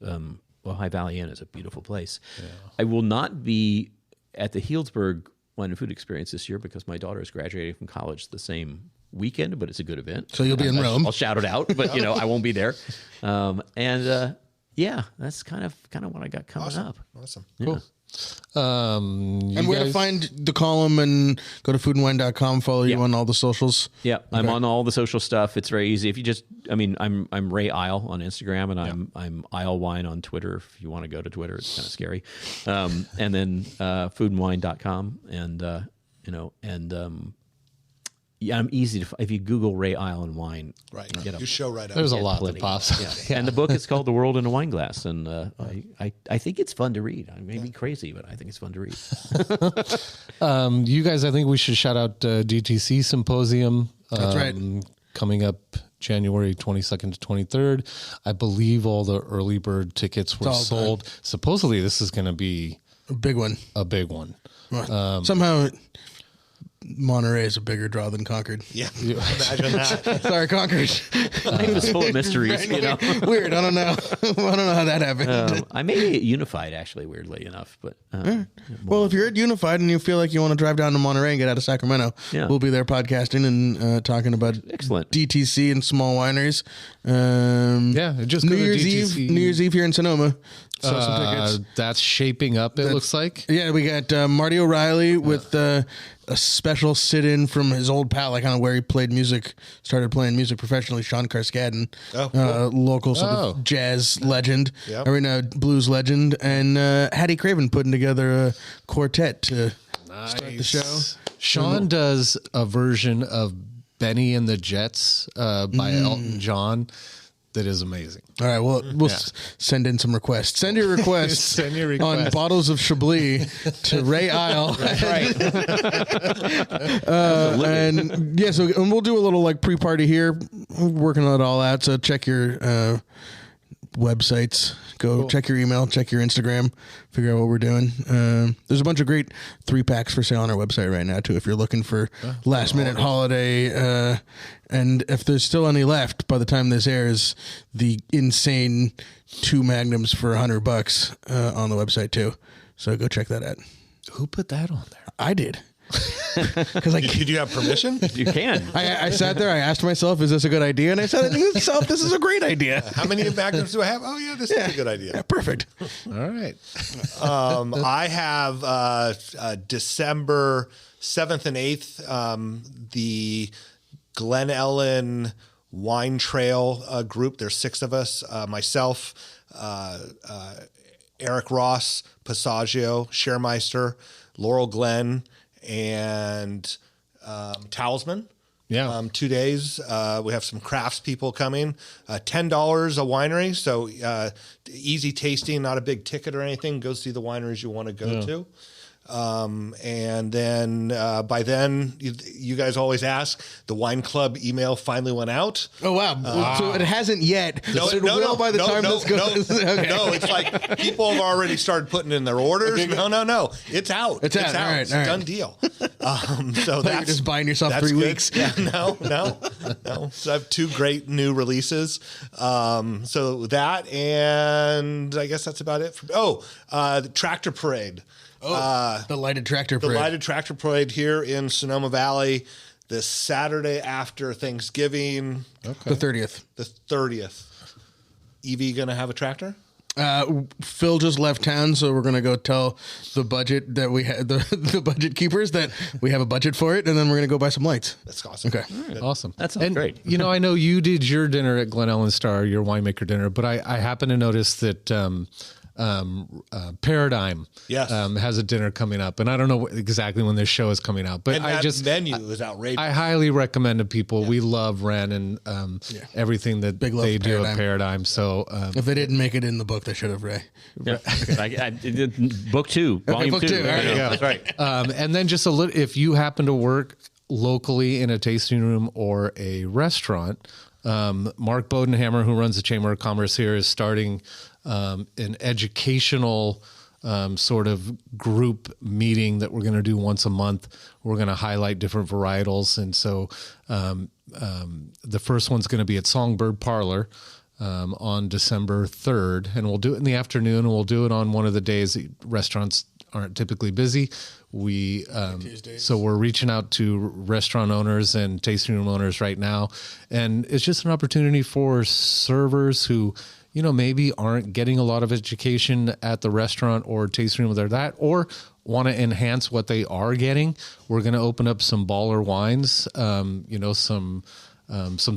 Ojai Valley Inn is a beautiful place. Yeah. I will not be at the Healdsburg Wine and Food Experience this year because my daughter is graduating from college the same weekend, but it's a good event. So you'll be in Rome. I'll shout it out, but I won't be there. That's kind of what I got coming up. Awesome. Cool. Yeah. And where to find the column, and go to foodandwine.com, follow you on all the socials. Yeah, okay. I'm on all the social stuff. It's very easy. If you just, I'm Ray Isle on Instagram, and I'm Isle Wine on Twitter. If you want to go to Twitter, it's kind of scary. And then foodandwine.com, I'm easy to. If you Google Ray Isle and wine, right, you show right up. There's a lot that pops. Yeah. And the book is called The World in a Wineglass, and I think it's fun to read. I may be crazy, but I think it's fun to read. You guys, I think we should shout out DTC Symposium. That's right. Coming up January 22nd to 23rd. I believe all the early bird tickets were sold. Supposedly this is going to be a big one. Somehow Monterey is a bigger draw than Concord. Yeah, imagine that. Sorry, Concord. Life is full of mysteries, you know. Weird. I don't know. I don't know how that happened. I may be at Unified, actually, weirdly enough. But well, if you're at Unified and you feel like you want to drive down to Monterey and get out of Sacramento, we'll be there podcasting and talking about DTC and small wineries. Just New Year's Eve here in Sonoma. So some tickets. That's shaping up, it looks like. Yeah, we got Marty O'Reilly with a special sit-in from his old pal, like kind of where he started playing music professionally, Sean Carskadden, local sort of jazz legend, arena blues legend, and Hattie Craven putting together a quartet to start the show. Sean does a version of Benny and the Jets by Elton John. That is amazing. All right, well, we'll send in some requests. Send your requests on bottles of Chablis to Ray Isle. That's right. And we'll do a little like pre-party here. We're working it all out, so check your websites. Go check your email, check your Instagram, figure out what we're doing. There's a bunch of great 3-packs for sale on our website right now, too, if you're looking for last-minute holiday. And if there's still any left by the time this airs, the insane 2 magnums for $100 on the website, too. So go check that out. Who put that on there? I did. Because did you have permission? You can. I sat there. I asked myself, "Is this a good idea?" And I said, "To myself, this is a great idea." How many magnums do I have? Oh yeah, this is a good idea. Yeah, perfect. All right. I have December 7th and 8th. The Glen Ellen Wine Trail group. There's 6 of us. Myself, Eric Ross, Passaggio, Schermeister, Laurel Glenn, and Talisman. 2 days. We have some craftspeople coming. $10 a winery, so easy tasting, not a big ticket or anything. Go see the wineries you want to go to. And then by then, you guys always ask, the wine club email finally went out. Oh, wow. So it hasn't yet. But it will by the time this goes. Okay. No, it's like people have already started putting in their orders. Okay. No. It's out. It's out. All right, it's a done deal. So that's you're just buying yourself 3 weeks. Yeah, no. So I have 2 great new releases. So that, and I guess that's about it. The Tractor Parade. The lighted tractor parade. The lighted tractor parade here in Sonoma Valley this Saturday after Thanksgiving. Okay. The 30th. The 30th. Evie going to have a tractor? Phil just left town, so we're going to go tell the budget that we had, the budget keepers that we have a budget for it, and then we're going to go buy some lights. That's awesome. Okay. Right. Awesome. That sounds great. You know, I know you did your dinner at Glen Ellen Star, your winemaker dinner, but I happen to notice that Paradigm has a dinner coming up, and I don't know exactly when this show is coming out, but that menu is outrageous. I highly recommend to people. We love Ren and everything that they do at Paradigm. So if they didn't make it in the book, they should have, Ray. Yeah. I did book 2, volume 2. All right, that's right. And then just a little, if you happen to work locally in a tasting room or a restaurant, Mark Bodenhammer, who runs the Chamber of Commerce here, is starting an educational sort of group meeting that we're going to do once a month. We're going to highlight different varietals. And so the first one's going to be at Songbird Parlor on December 3rd. And we'll do it in the afternoon, and we'll do it on one of the days that restaurants aren't typically busy. So we're reaching out to restaurant owners and tasting room owners right now. And it's just an opportunity for servers who, you know, maybe aren't getting a lot of education at the restaurant or tasting room or want to enhance what they are getting. We're going to open up some baller wines, some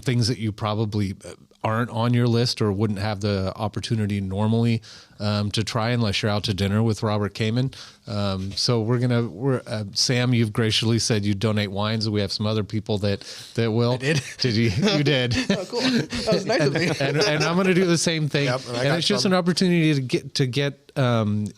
things that you probably aren't on your list or wouldn't have the opportunity normally to try unless you're out to dinner with Robert Kamen. So Sam, you've graciously said you donate wines. We have some other people that will. I did. Did you? You did. Oh, cool. That was nice of me. and I'm going to do the same thing. Yep, and it's just an opportunity to get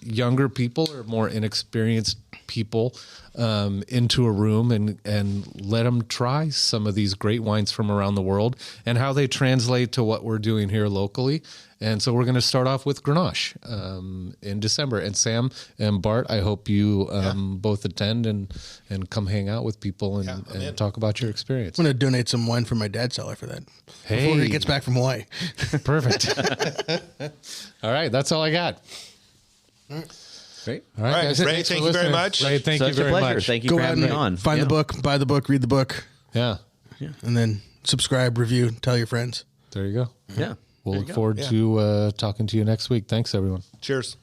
younger people or more inexperienced people into a room and let them try some of these great wines from around the world and how they translate to what we're doing here locally. And so we're going to start off with Grenache in December. And Sam and Bart, I hope you both attend and come hang out with people and talk about your experience. I'm going to donate some wine from my dad's cellar for that before he gets back from Hawaii. Perfect. All right, that's all I got. Great. All right, guys. Ray, thank you very much. Ray, thank you very much. Thank you Go for out having and me on. find the book, buy the book, read the book, Yeah, and then subscribe, review, tell your friends. there you go. Yeah. We'll look forward to talking to you next week. Thanks, everyone. Cheers.